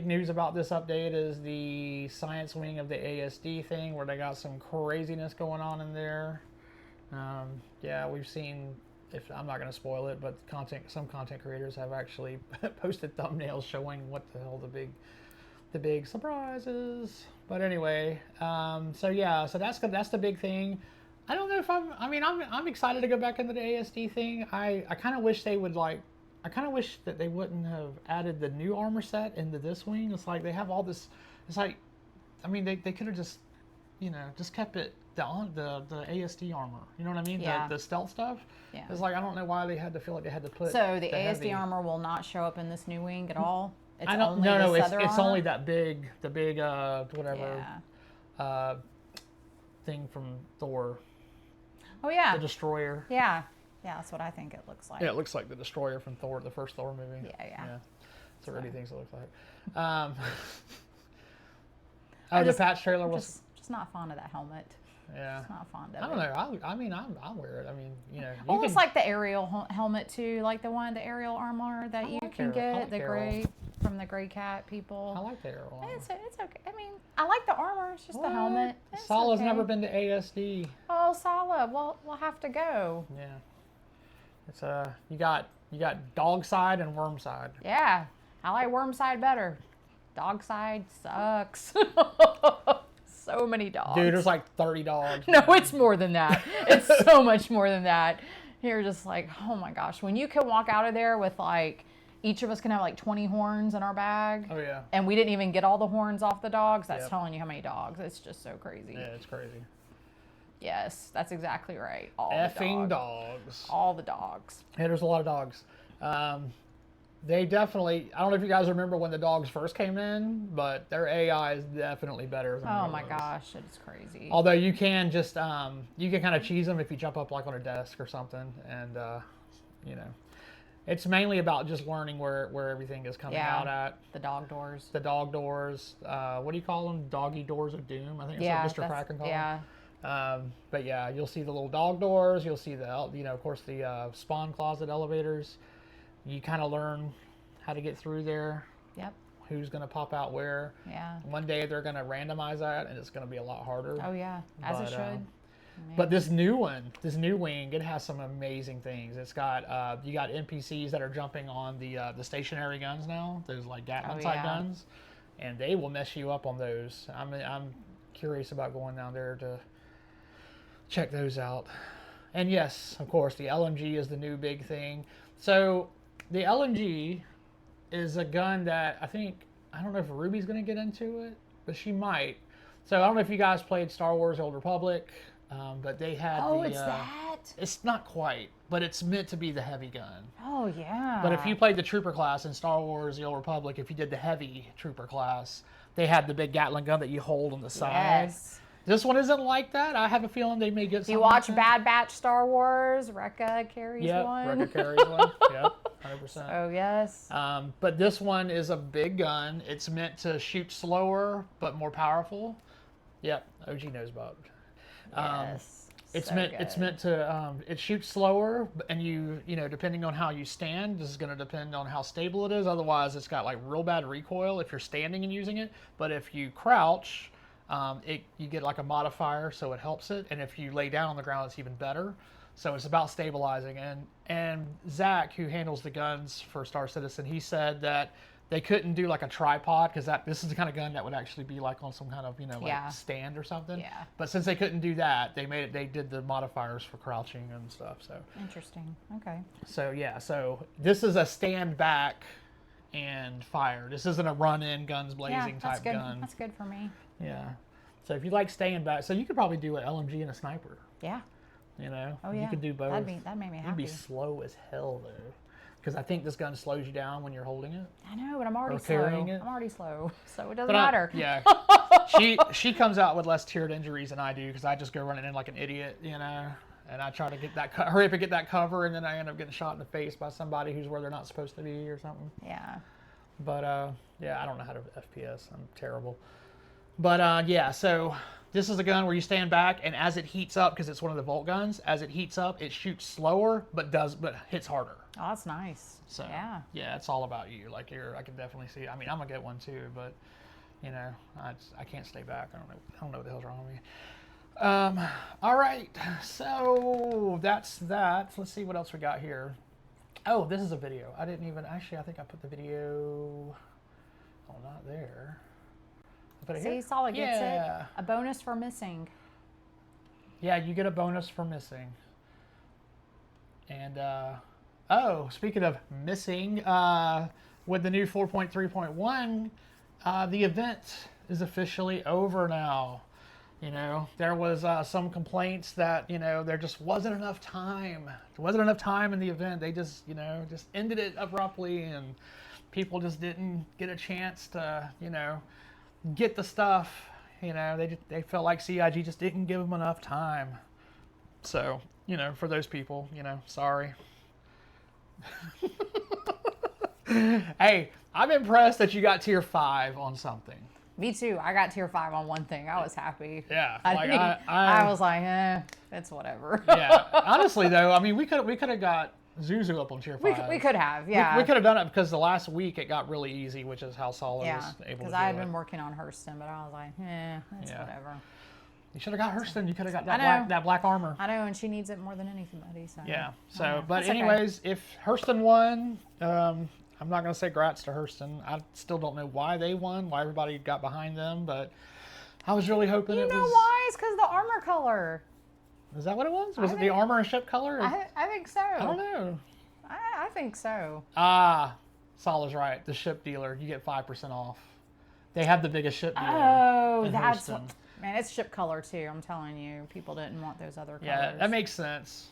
news about this update is the science wing of the ASD thing, where they got some craziness going on in there. We've seen. I'm not going to spoil it, but some content creators have actually posted thumbnails showing what the hell the big surprise is. But anyway, so that's the big thing. I don't know if I'm excited to go back into the ASD thing. I kind of wish they would I kind of wish that they wouldn't have added the new armor set into this wing. It's like they have all this. It's like, they could have just, just kept it the ASD armor. You know what I mean? Yeah. The stealth stuff. Yeah. It's like I don't know why they had to feel like they had to put. So the ASD armor will not show up in this new wing at all. It's it's only that big, whatever. Yeah. Thing from Thor. Oh yeah. The destroyer. Yeah. Yeah, that's what I think it looks like. Yeah, it looks like the destroyer from Thor, the first Thor movie. Yeah. That's what Rudy thinks it looks like. The patch trailer was just not fond of that helmet. Yeah. It's not fond of I it. don't know. I mean, I'll wear it. I mean, you know. Almost like the aerial helmet too, like the aerial armor that you like can Aerial. I get, like the Aerial. gray from the Gray Cat people. I like the Aerial armor. It's okay. I mean, I like the armor. It's just the helmet. It's Sala's okay. never been to ASD. Oh, Sala. Well, we'll have to go. Yeah. It's you got dog side and worm side. Yeah, I like worm side better. Dog side sucks. So many dogs. Dude, there's like 30 dogs. No, it's more than that. It's so much more than that. You're just like, oh my gosh. When you can walk out of there with like, each of us can have like 20 horns in our bag. Oh, yeah. And we didn't even get all the horns off the dogs. That's Yep. telling you how many dogs. It's just so crazy. Yeah, it's crazy. Yes, that's exactly right. All Effing the dogs. dogs. All the dogs. Yeah, there's a lot of dogs. They definitely, I don't know if you guys remember when the dogs first came in, but their AI is definitely better than Oh it my was. gosh, it's crazy. Although you can just, you can kind of cheese them if you jump up like on a desk or something. And, you know, it's mainly about just learning where everything is coming out at. The dog doors. The dog doors. What do you call them? Doggy doors of doom, I think that's what Mr. Kraken called them. Yeah. But yeah, you'll see the little dog doors. You'll see the, you know, of course, the spawn closet elevators. You kind of learn how to get through there. Yep. Who's going to pop out where. Yeah. One day they're going to randomize that, and it's going to be a lot harder. Oh yeah, as it should. But this new one, this new wing, it has some amazing things. It's got you got NPCs that are jumping on the stationary guns now. Those like Gatling type guns, and they will mess you up on those. I'm curious about going down there to check those out. And yes, of course, the LMG is the new big thing. So the LMG is a gun that I don't know if Ruby's going to get into it, but she might. So I don't know if you guys played Star Wars: Old Republic, but they had it's that? It's not quite, but it's meant to be the heavy gun. Oh yeah. But if you played the Trooper class in Star Wars: The Old Republic, if you did the heavy Trooper class, they had the big Gatling gun that you hold on the side. Yes. This one isn't like that. I have a feeling they may get. Do you watch Bad Batch Star Wars? Rekka carries one. Yeah, Rekka carries one. Yep, 100%. Oh yes. But this one is a big gun. It's meant to shoot slower but more powerful. Yep, OG knows about it. Yes. It's so meant. good. It's meant to. It shoots slower, and you know, depending on how you stand, this is going to depend on how stable it is. Otherwise, it's got like real bad recoil if you're standing and using it. But if you crouch, you get like a modifier, so it helps it. And if you lay down on the ground, it's even better. So it's about stabilizing. And Zach, who handles the guns for Star Citizen, he said that they couldn't do like a tripod because this is the kind of gun that would actually be like on some kind of, you know, like stand or something. Yeah. But since they couldn't do that, they did the modifiers for crouching and stuff. So Interesting. Okay. so yeah, so this is a stand back and fire. This isn't a run in guns blazing that's type good. gun. That's good for me. Yeah. So if you like staying back, so you could probably do an LMG and a sniper. Yeah. You know, Oh yeah. you could do both. That made me You'd happy. be slow as hell though, because I think this gun slows you down when you're holding it. I know, but I'm already Or slow. carrying it. I'm already slow, so it doesn't But matter. yeah, she comes out with less tiered injuries than I do because I just go running in like an idiot, you know. And I try to get that hurry up and get that cover, and then I end up getting shot in the face by somebody who's where they're not supposed to be or something. Yeah. But yeah, I don't know how to FPS. I'm terrible. But yeah, so this is a gun where you stand back, and as it heats up, because it's one of the Volt guns, as it heats up, it shoots slower, but hits harder. Oh, that's nice. So yeah, it's all about you. Like I can definitely see. I mean, I'm gonna get one too, but you know, I can't stay back. I don't know what the hell's wrong with me. All right, so that's that. Let's see what else we got here. Oh, this is a video. I didn't even actually. I think I put the video. Oh, not there. I put it See, here. Solid gets Yeah. it. A bonus for missing. Yeah, you get a bonus for missing. And oh, speaking of missing, with the new 4.3.1, the event is officially over now. You know, there was some complaints that, you know, there just wasn't enough time. There wasn't enough time in the event. They just, you know, just ended it abruptly, and people just didn't get a chance to, you know, get the stuff. You know, they felt like CIG just didn't give them enough time. So, you know, for those people, you know, sorry. Hey, I'm impressed that you got tier 5 on something. Me too. I got tier 5 on one thing. I was happy. Yeah, I was like, it's whatever. Yeah, honestly though, I mean, we could have got Zuzu up on tier 5. We could have, yeah. We could have done it because the last week it got really easy, which is how Solo was able to do it. Because I had been working on Hurston, but I was like, it's whatever. You should have got Hurston. You could have got that black armor. I know, and she needs it more than anybody. So yeah. So, but it's anyways, if Hurston won, I'm not gonna say grats to Hurston. I still don't know why they won, why everybody got behind them, but I was really hoping it was. You know why? It's because the armor color. Is that what it was? Was it the armor and ship color? I think so. I don't know. I think so. Sala's right. The ship dealer, you get 5% off. They have the biggest ship dealer. Oh, that's Hurston. what. Man, it's ship color too. I'm telling you, people didn't want those other colors. Yeah, that makes sense.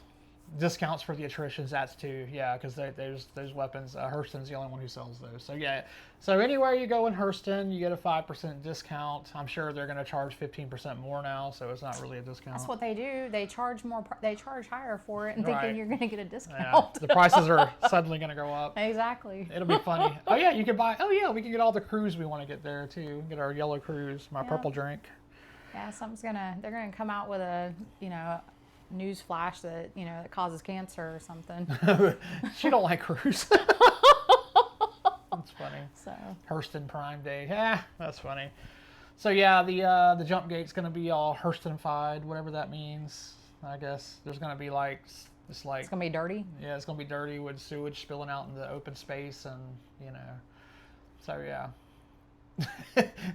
Discounts for the attritions, that's too. Yeah, because there's those weapons. Hurston's the only one who sells those. So yeah. So anywhere you go in Hurston, you get a 5% discount. I'm sure they're going to charge 15% more now, so it's not really a discount. That's what they do. They charge more. They charge higher for it, and Right. thinking you're going to get a discount. Yeah, the prices are suddenly going to go up. Exactly. It'll be funny. Oh yeah, you can buy. Oh yeah, we can get all the crews we want to get there too. Get our yellow crews, my purple drink. Yeah, they're gonna come out with a, news flash that, that causes cancer or something. She don't like crews. That's funny. So Hurston Prime Day. Yeah, that's funny. So yeah, the jump gate's gonna be all Hurston-fied, whatever that means. I guess there's gonna be it's gonna be dirty. Yeah, it's gonna be dirty with sewage spilling out into open space, and so yeah.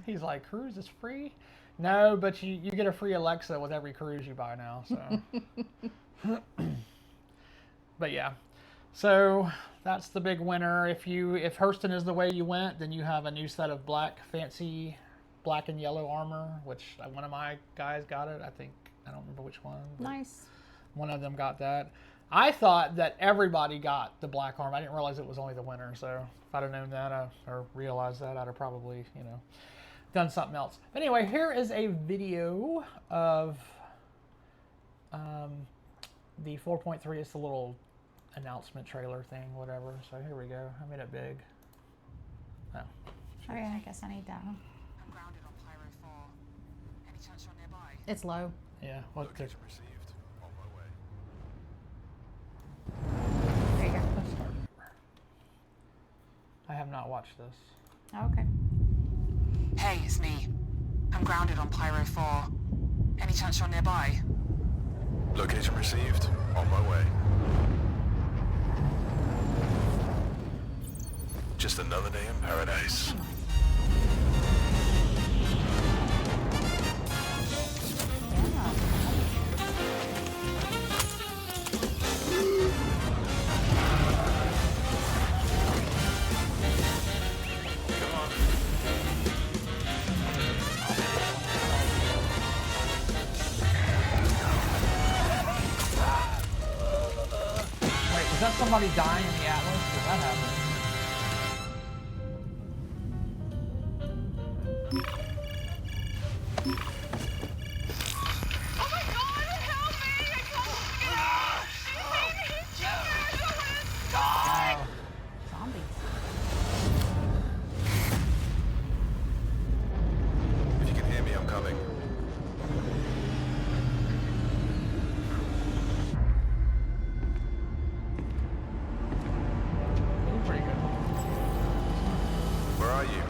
He's like, cruise is free. No, but you get a free Alexa with every cruise you buy now. So, but yeah, so that's the big winner. If Hurston is the way you went, then you have a new set of fancy black and yellow armor, which one of my guys got it. I don't remember which one. Nice. One of them got that. I thought that everybody got the black armor. I didn't realize it was only the winner. So if I'd have known that or realized that, I'd have probably done something else. But anyway, here is a video of the 4.3. It's a little announcement trailer thing, whatever. So here we go. I made it big. Oh. Okay, I guess I need that one. I'm grounded on Pyro 4. Any chance you're nearby? It's low. Yeah. Location received. On my way. There you go. Let's start over. I have not watched this. Oh, okay. Hey, it's me. I'm grounded on Pyro 4. Any chance you're nearby? Location received. On my way. Just another day in paradise. Wait, is that somebody dying in the Atlas? Did that happen? Oh my god, help me! I can't Zombies. If you can hear me, I'm coming. Pretty good. Where are you?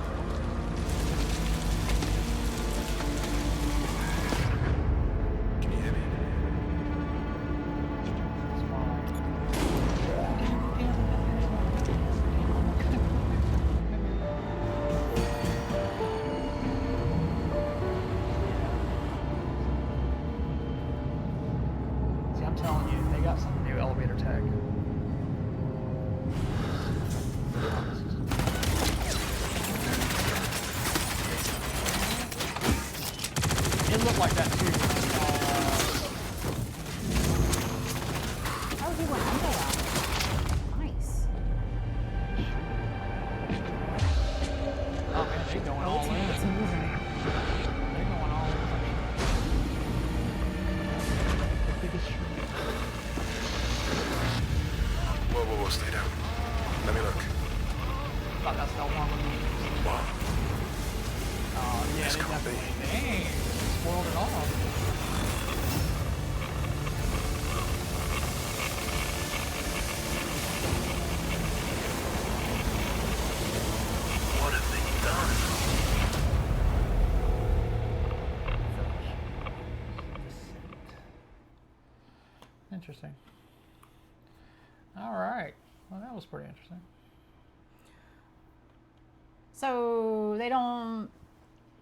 Can you hear me? See, I'm telling you, they got some new elevator tech. It looked like that too. Oh, he went under that. Nice. Oh man, they going all in. It's moving. They're going all in. The biggest Whoa, stay down. Let me look. thought that's no one with me. What? Oh this it gonna be? definitely. Dang, spoiled it all. What have they done? Interesting. All right. Well, that was pretty interesting. So they don't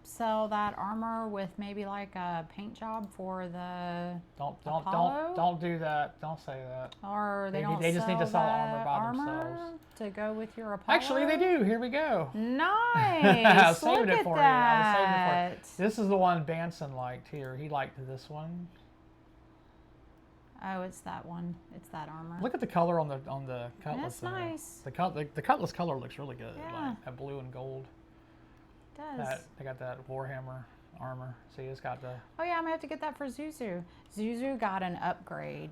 sell that armor with maybe like a paint job for the Apollo? Don't do that. Don't say that. Or they don't just need to sell armor the by armor themselves. to go with your Apollo? Actually, they do. Here we go. Nice. I was saving Look it at for you. I was saving it that. for you. This is the one Banson liked here. He liked this one. Oh, it's that one. It's that armor. Look at the color on the cutlass. That's there. nice. The cutlass color looks really good. Yeah. Like that blue and gold. It does. They got that Warhammer armor. See, it's got the. Oh yeah, I'm gonna have to get that for Zuzu. Zuzu got an upgrade.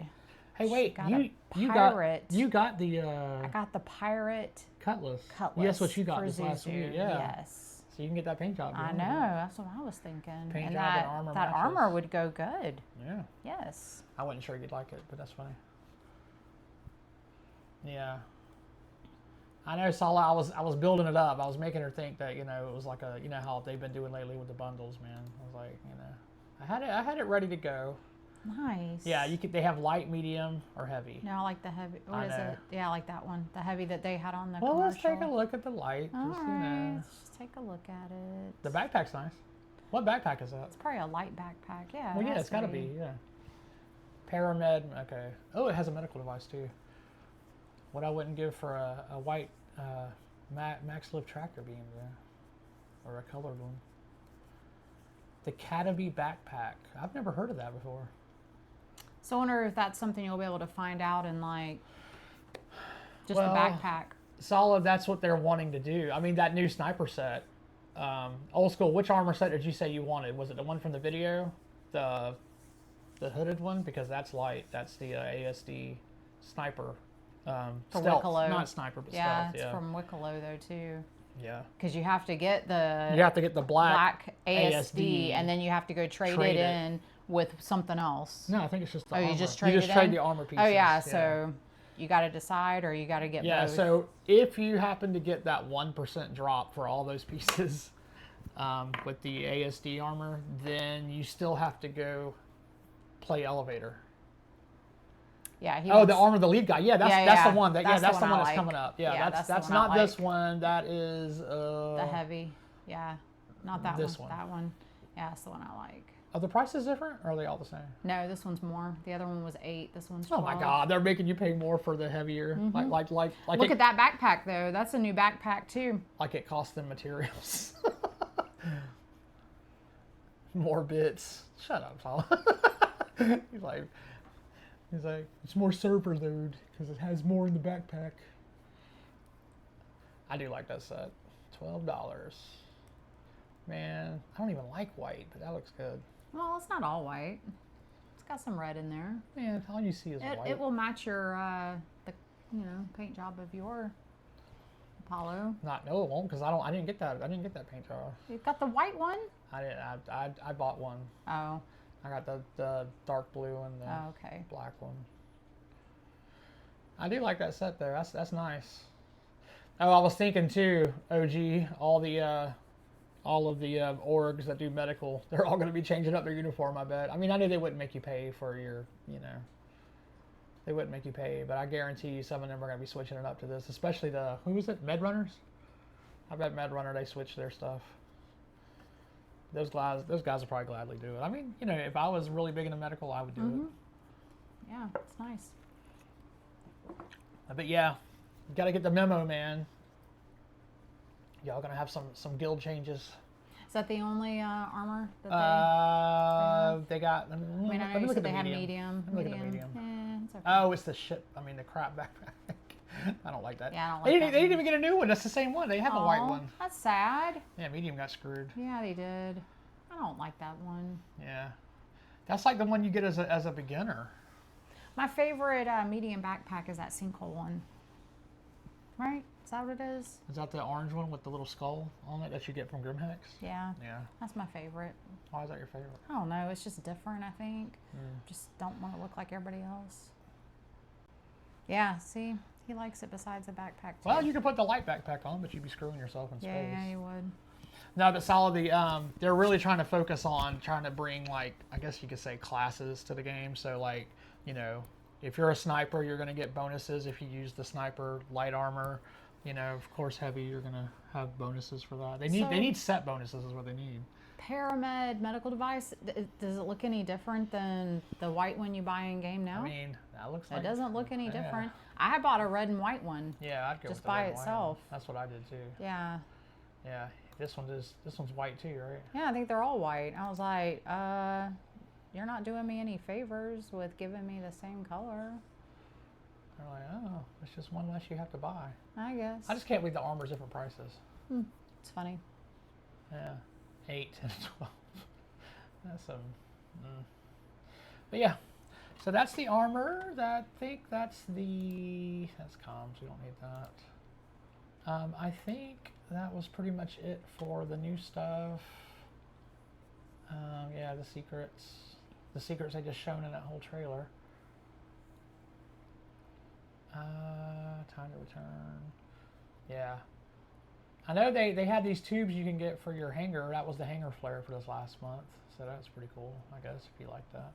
Hey, wait, got you pirate. got the I got the pirate cutlass. cutlass. Yes, what you got for this last Zuzu. week. Yeah. Yes. So you can get that paint job. I know. That's what I was thinking. Paint and job that and armor that matches. armor would go good. Yeah. Yes. I wasn't sure you'd like it, but that's funny. Yeah. I know, Sala. I was building it up. I was making her think that it was like a how they've been doing lately with the bundles, man. I was like, I had it ready to go. Nice. Yeah, they have light, medium, or heavy. No, I like the heavy. I What is know. it? Yeah, I like that one. The heavy that they had on the Well, commercial. let's take a look at the light. All Just, right. Let's just take a look at it. The backpack's nice. What backpack is that? It's probably a light backpack. Yeah. Well, it yeah, has it's got to be. Yeah. Paramed. Okay. Oh, it has a medical device too. What I wouldn't give for a white max lift tractor beam there, or a colored one. The Cataby backpack. I've never heard of that before. So I wonder if that's something you'll be able to find out in like just Well, the backpack. Solid. That's what they're wanting to do. I mean, that new sniper set. Old school. Which armor set did you say you wanted? Was it the one from the video? The hooded one? Because that's light. That's the ASD sniper. For Stealth. Wicklow. Not sniper, but Yeah, stealth. it's Yeah. from Wicklow though too. Yeah. Because you have to get the You have to get the black ASD, and then you have to go trade Trade it it. in with something else. No, I think it's just the Oh, armor. you just trade it trade in? the armor pieces. Oh yeah, so you got to decide, or you got to get Yeah, both. so if you happen to get that 1% drop for all those pieces with the ASD armor, then you still have to go play elevator. Yeah. He Oh, wants- the armor, the lead guy. Yeah, that's Yeah, the one. That's the one I that's like. coming up. Yeah, Yeah, that's that's the one I not this like. one. That is the heavy. Yeah, not that This one. one. That one. Yeah, that's the one I like. Are the prices different, or are they all the same? No, this one's more. The other one was 8. This one's Oh 12. my God, they're making you pay more for the heavier. Like Look at that backpack though. That's a new backpack too. Like it costs them materials. More bits. Shut up, Paul. He's like, it's more server load because it has more in the backpack. I do like that set. $12. Man, I don't even like white, but that looks good. Well, it's not all white. It's got some red in there. Man, all you see is white. It will match your the paint job of your Apollo. No, it won't because I didn't get that. I didn't get that paint job. You've got the white one. I didn't. I bought one. Oh. I got the dark blue and the Oh, okay. black one. I do like that set though. That's nice. Oh, I was thinking too, OG, all of the orgs that do medical, they're all going to be changing up their uniform, I bet. I mean, I knew they wouldn't make you pay for your, they wouldn't make you pay, but I guarantee you some of them are going to be switching it up to this, especially who was it, Med Runners? I bet Med Runner, they switch their stuff. Those guys will probably gladly do it. I mean, if I was really big into medical, I would do it. Yeah, it's nice. But yeah, you got to get the memo, man. Y'all gonna have some guild changes. Is that the only armor that they got. Let I me know look you at said the they had medium. medium. Let me look at the medium. It's okay. Oh, it's the shit. I mean, the crap backpack. I don't like that. Yeah, I don't They like didn't, that they didn't even get a new one. That's the same one. They have a white Aw, one. That's sad. Yeah, medium got screwed. Yeah, they did. I don't like that one. Yeah, that's like the one you get as a beginner. My favorite medium backpack is that sinkhole one. Right? Is that what it is? Is that the orange one with the little skull on it that you get from Grimhex? Yeah. Yeah. That's my favorite. Why is that your favorite? I don't know. It's just different, I think. Just don't want to look like everybody else. Yeah, see? He likes it besides a backpack, too. Well, you could put the light backpack on, but you'd be screwing yourself in space. Yeah, you would. No, but solid. They're really trying to focus on trying to bring, like, I guess you could say classes to the game. So, like, you know, if you're a sniper, you're going to get bonuses if you use the sniper light armor. You know, of course, heavy, you're going to have bonuses for that. They need set bonuses is what they need. Paramed medical device, does it look any different than the white one you buy in game now? I mean, that looks like... It doesn't look any different. I bought a red and white one. Yeah, I'd go just with the by red and white itself. one. That's what I did, too. Yeah. Yeah, this one's white, too, right? Yeah, I think they're all white. I was like, you're not doing me any favors with giving me the same color. They're like, oh, it's just one less you have to buy. I guess. I just can't believe the armor's different prices. It's funny. Yeah, 8 and 12. That's some. But yeah, so that's the armor. I think that's comms. We don't need that. I think that was pretty much it for the new stuff. Yeah, the secrets I just shown in that whole trailer. Time to return. Yeah. I know they had these tubes you can get for your hanger. That was the hanger flare for this last month. So that's pretty cool, I guess, if you like that.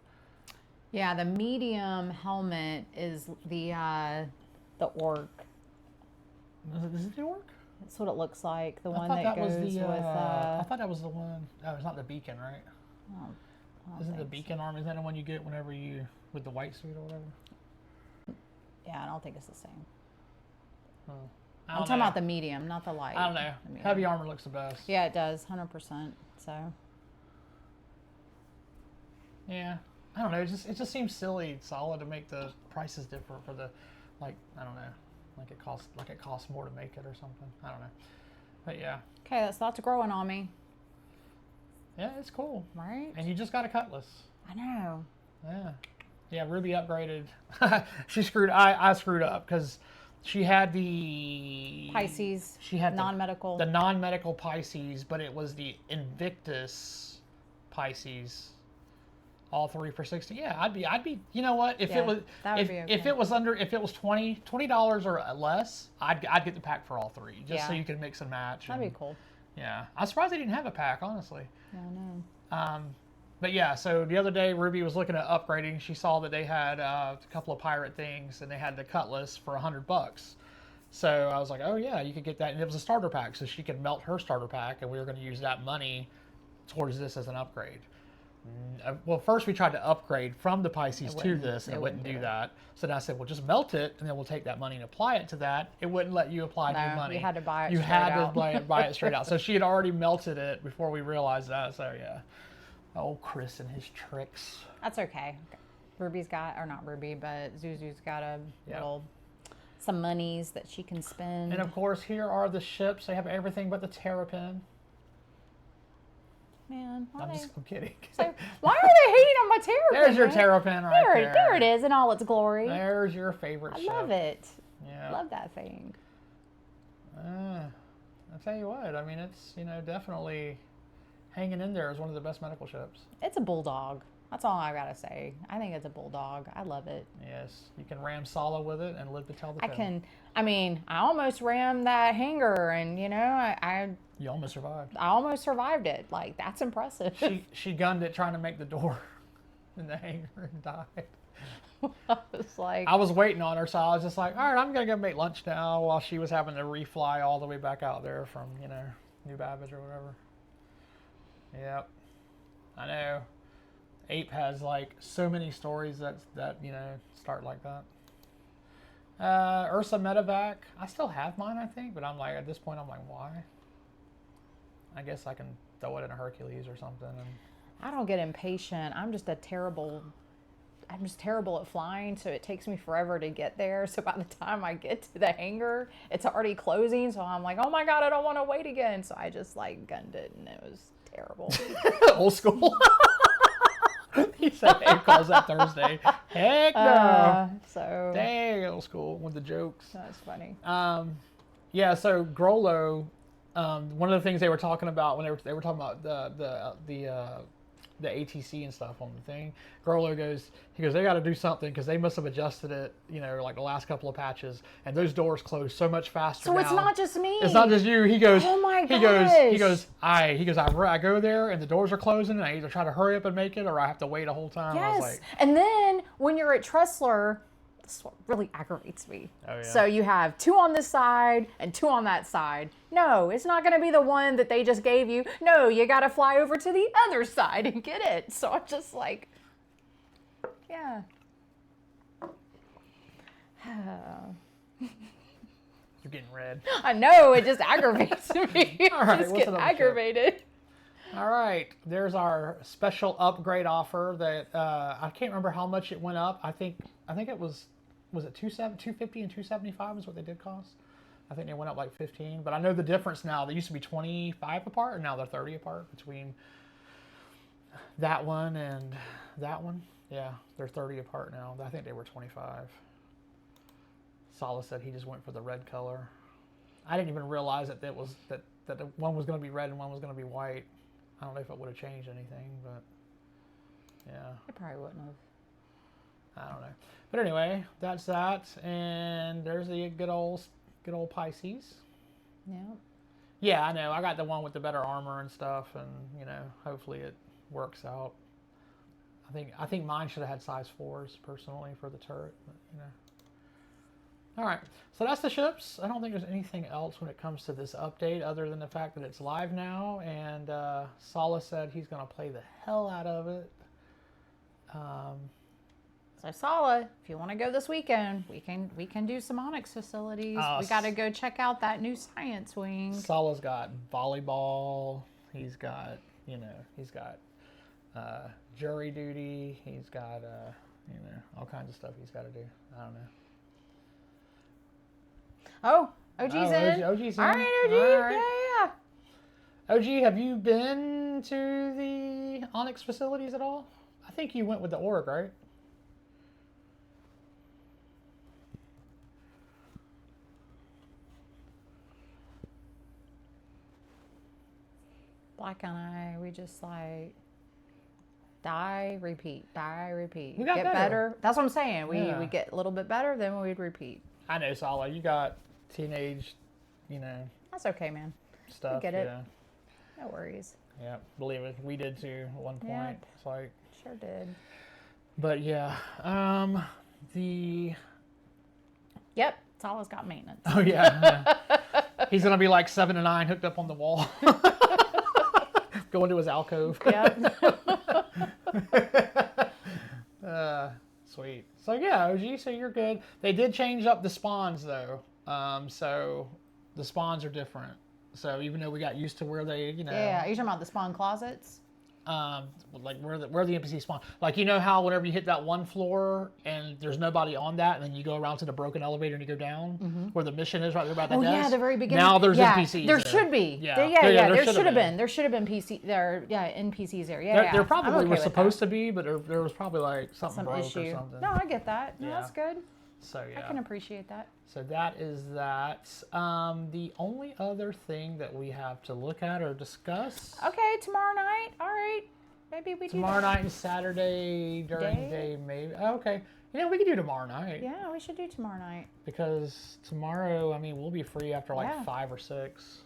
Yeah, the medium helmet is the orc. Is it the orc? That's what it looks like. The one that goes was the, with... I thought that was the one... Oh, it's not the beacon, right? I don't Isn't the think beacon arm, is that the one you get whenever you... with the white suit or whatever? Yeah, I don't think it's the same. Oh. I'm talking about the medium, not the light. I don't know. Heavy armor looks the best. Yeah, it does, 100%. So. Yeah, I don't know. It just seems silly, solid to make the prices different for the, like, I don't know, like it costs more to make it or something. I don't know, but yeah. Okay, that's lots growing on me. Yeah, it's cool, right? And you just got a cutlass. I know. Yeah, yeah. Ruby upgraded. She screwed. I screwed up because. She had the Pisces. She had non-medical. The non-medical Pisces, but it was the Invictus Pisces. All 3 for 60. Yeah, I'd be. You know what? If it was if it was $20 or less, I'd get the pack for all 3 just so you can mix and match. That'd be cool. Yeah, I'm surprised they didn't have a pack, honestly. Yeah, I know. But yeah, so the other day Ruby was looking at upgrading. She saw that they had a couple of pirate things, and they had the cutlass for $100. So I was like, oh yeah, you could get that, and it was a starter pack, so she could melt her starter pack, and we were going to use that money towards this as an upgrade. Well, first we tried to upgrade from the Pisces to this, and it wouldn't do that. So then I said, well, just melt it, and then we'll take that money and apply it to that. It wouldn't let you apply new money. You had to buy it. You had to buy it straight out. So she had already melted it before we realized that. So yeah. Oh, Chris and his tricks. That's okay. Ruby's got, or not Ruby, but Zuzu's got some monies that she can spend. And of course, here are the ships. They have everything but the Terrapin. Man, I'm kidding. So, why are they hating on my Terrapin? There's your Terrapin right there. There it is in all its glory. There's your favorite ship. I love it. Yeah. Love that thing. I'll tell you what. I mean, it's, definitely hanging in there as one of the best medical ships. It's a bulldog. That's all I gotta say. I think it's a bulldog. I love it. Yes, you can ram Sala with it and live to tell the tale. I almost rammed that hangar, and You almost survived. I almost survived it. Like, that's impressive. She gunned it trying to make the door in the hangar and died. I was waiting on her, so I was just like, all right, I'm gonna go make lunch now, while she was having to refly all the way back out there from New Babbage or whatever. Yep, I know. Ape has so many stories that start like that. Ursa Medevac. I still have mine, I think, but I'm like, at this point, I'm like, why? I guess I can throw it in a Hercules or something. And I don't get impatient. I'm just terrible at flying, so it takes me forever to get there. So by the time I get to the hangar, it's already closing. So I'm like, oh my God, I don't want to wait again. So I just gunned it, and it was terrible. Old school. He said Abe calls that Thursday. Heck no. So dang, old school with the jokes. That's funny. Yeah, so Grollo, one of the things they were talking about when they were talking about the ATC and stuff on the thing, Grollo goes, they got to do something because they must have adjusted it, like the last couple of patches, and those doors close so much faster. So now. It's not just me. It's not just you. He goes, oh my gosh. I go there and the doors are closing, and I either try to hurry up and make it, or I have to wait a whole time. Yes. I was like, and then when you're at Tressler, this is what really aggravates me. Oh, yeah. So you have 2 on this side and 2 on that side. No, it's not going to be the one that they just gave you. No, you got to fly over to the other side and get it. So I'm just like, yeah. you're getting red. I know, it just aggravates me. All right, just get aggravated. All right, there's our special upgrade offer that I can't remember how much it went up. I think it was it 250 and 275 is what they did cost. I think they went up like 15, but I know the difference now. They used to be 25 apart, and now they're 30 apart between that one and that one. Yeah, they're 30 apart now. I think they were 25. Sala said he just went for the red color. I didn't even realize that one was going to be red and one was going to be white. I don't know if it would have changed anything, but yeah. It probably wouldn't have. I don't know. But anyway, that's that. And there's the good old Pisces. Yeah. Yeah, I know. I got the one with the better armor and stuff, and hopefully it works out. I think mine should have had size 4s personally for the turret, but All right, so that's the ships. I don't think there's anything else when it comes to this update other than the fact that it's live now, and Sala said he's going to play the hell out of it. So Sala, if you want to go this weekend, we can do some Onyx facilities. We got to go check out that new science wing. Sala's got volleyball. He's got jury duty. He's got all kinds of stuff he's got to do. I don't know. Oh, OG's in. OG's in. All right, OG. All right. Yeah. OG, have you been to the Onyx facilities at all? I think you went with the org, right? Black and I, we just like die, repeat, die, repeat. We got get better. That's what I'm saying. We Yeah. we get a little bit better, then we'd repeat. I know, Sala. You got teenage, That's okay, man. stuff. get it. Yeah. No worries. Yeah, believe it. We did too at one point. Yep. It's like, Sure did. but yeah, Yep. Sala's got maintenance. oh yeah, he's gonna be like 7 to 9 hooked up on the wall, going to his alcove. Yep. Sweet. So yeah, OG, so you're good. They did change up the spawns though. So the spawns are different. So even though we got used to where they, Yeah. Are you talking about the spawn closets? like where the NPC spawn. Like, how whenever you hit that one floor and there's nobody on that, and then you go around to the broken elevator and you go down where the mission is right there about that desk. Yeah, the very beginning. Now there's NPCs. There should be. Yeah. There should have been. There should have been NPCs there. Yeah, There probably I'm okay were with supposed that. to be, but there was probably like something Some broke issue. or something. No, I get that. No, Yeah. that's good. So yeah. I can appreciate that. So that is that. The only other thing that we have to look at or discuss Okay, tomorrow night. All right. Maybe we do tomorrow that. night and Saturday during the day, maybe. Oh, okay. We could do tomorrow night. Yeah, we should do tomorrow night. Because tomorrow, we'll be free after like Yeah. 5 or 6.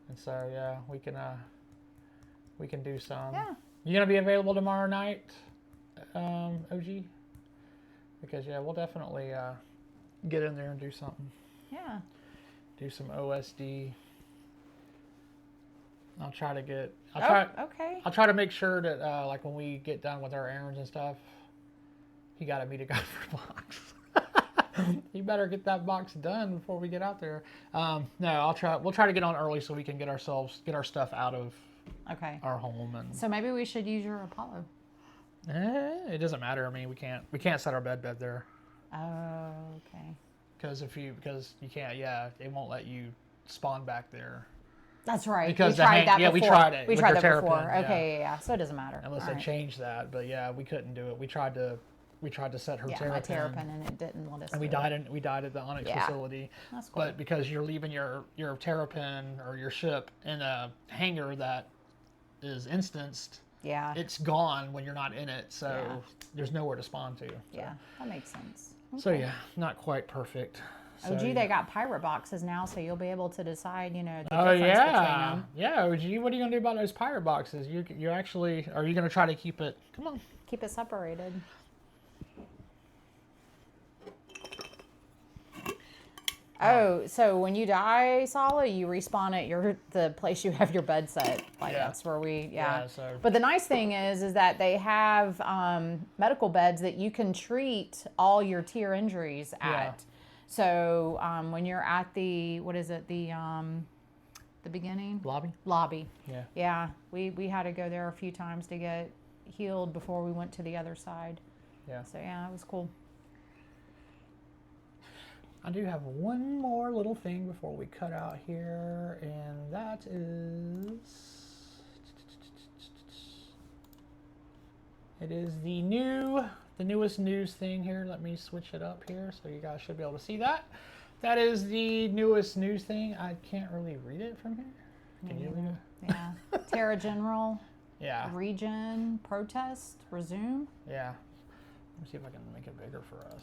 And so yeah, we can do some. Yeah. You gonna be available tomorrow night, OG? Because yeah, we'll definitely get in there and do something. Yeah. Do some OSD. I'll try to get. Okay. I'll try to make sure that like when we get done with our errands and stuff, he got to meet a guy for a box. You better get that box done before we get out there. No, we'll try to get on early so we can get our stuff out of our home. And So maybe we should use your Apollo. it doesn't matter. We can't set our bed there. Oh, okay. Because you can't. Yeah, it won't let you spawn back there. That's right. Because we tried that before. we tried it. We with tried their that terrapin, before. yeah. Okay, yeah. So it doesn't matter. Unless All they right. changed that, but yeah, we couldn't do it. We tried to we tried to set her Yeah, my terrapin, and it didn't let us. And we died at the Onyx facility. That's cool. But because you're leaving your terrapin or your ship in a hangar that is instanced, it's gone when you're not in it. So there's nowhere to spawn to. So. Yeah, that makes sense. Okay. So yeah, not quite perfect. So, OG, they got pirate boxes now, so you'll be able to decide, the difference between them. Yeah, OG, what are you gonna do about those pirate boxes? You actually, are you gonna try to keep it? Come on, keep it separated. Oh, so when you die, Sala, you respawn at the place you have your bed set. That's where we, But the nice thing is that they have medical beds that you can treat all your tear injuries at. So when you're at the, what is it, the beginning? Lobby. Yeah. Yeah, we had to go there a few times to get healed before we went to the other side. Yeah. So yeah, it was cool. I do have one more little thing before we cut out here, and that is... It is the newest news thing here. Let me switch it up here so you guys should be able to see that. That is the newest news thing. I can't really read it from here. Can you read it? Yeah. Terra General. Yeah. Region. Protest. Resume. Yeah. Let me see if I can make it bigger for us.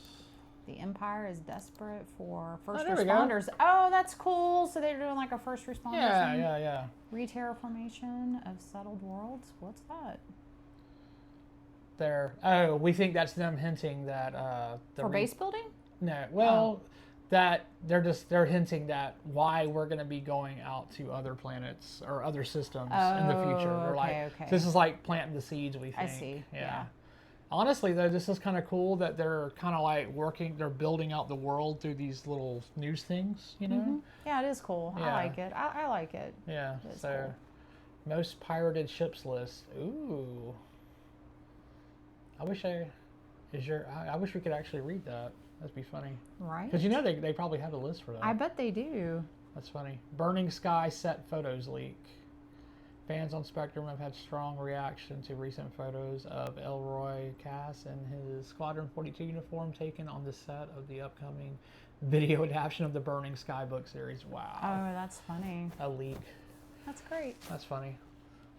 The Empire is desperate for first there we responders. go. Oh, that's cool. So they're doing like a first responders thing? Yeah. Re-terraformation of settled worlds. What's that? We think that's them hinting that for base building? No, well, that they're hinting that why we're going to be going out to other planets or other systems in the future. We're this is like planting the seeds. We think. I see. Yeah. Honestly, though, this is kind of cool that they're kind of like they're building out the world through these little news things. Mm-hmm. Yeah, it is cool. Yeah. I like it. I like it. Yeah. It's so, cool. Most pirated ships list. Ooh. I wish we could actually read that. That'd be funny. Right. Because they probably have a list for that. I bet they do. That's funny. Burning Sky set photos leak. Fans on Spectrum have had strong reaction to recent photos of Elroy Cass in his Squadron 42 uniform taken on the set of the upcoming video adaptation of the Burning Sky book series. Wow. Oh, that's funny. A leak. That's great. That's funny.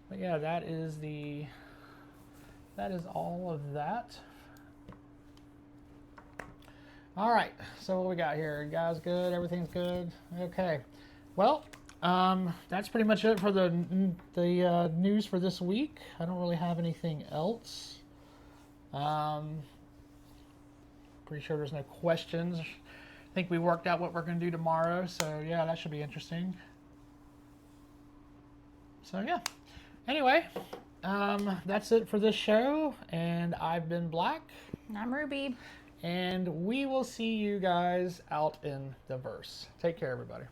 But yeah, that is all of that. All right, so what we got here? You guys good? Everything's good? Okay. Well, that's pretty much it for the news for this week. I don't really have anything else. Pretty sure there's no questions. I think we worked out what we're going to do tomorrow, so yeah, that should be interesting. So yeah. Anyway, that's it for this show, and I've been Black. I'm Ruby. And we will see you guys out in the verse. Take care, everybody.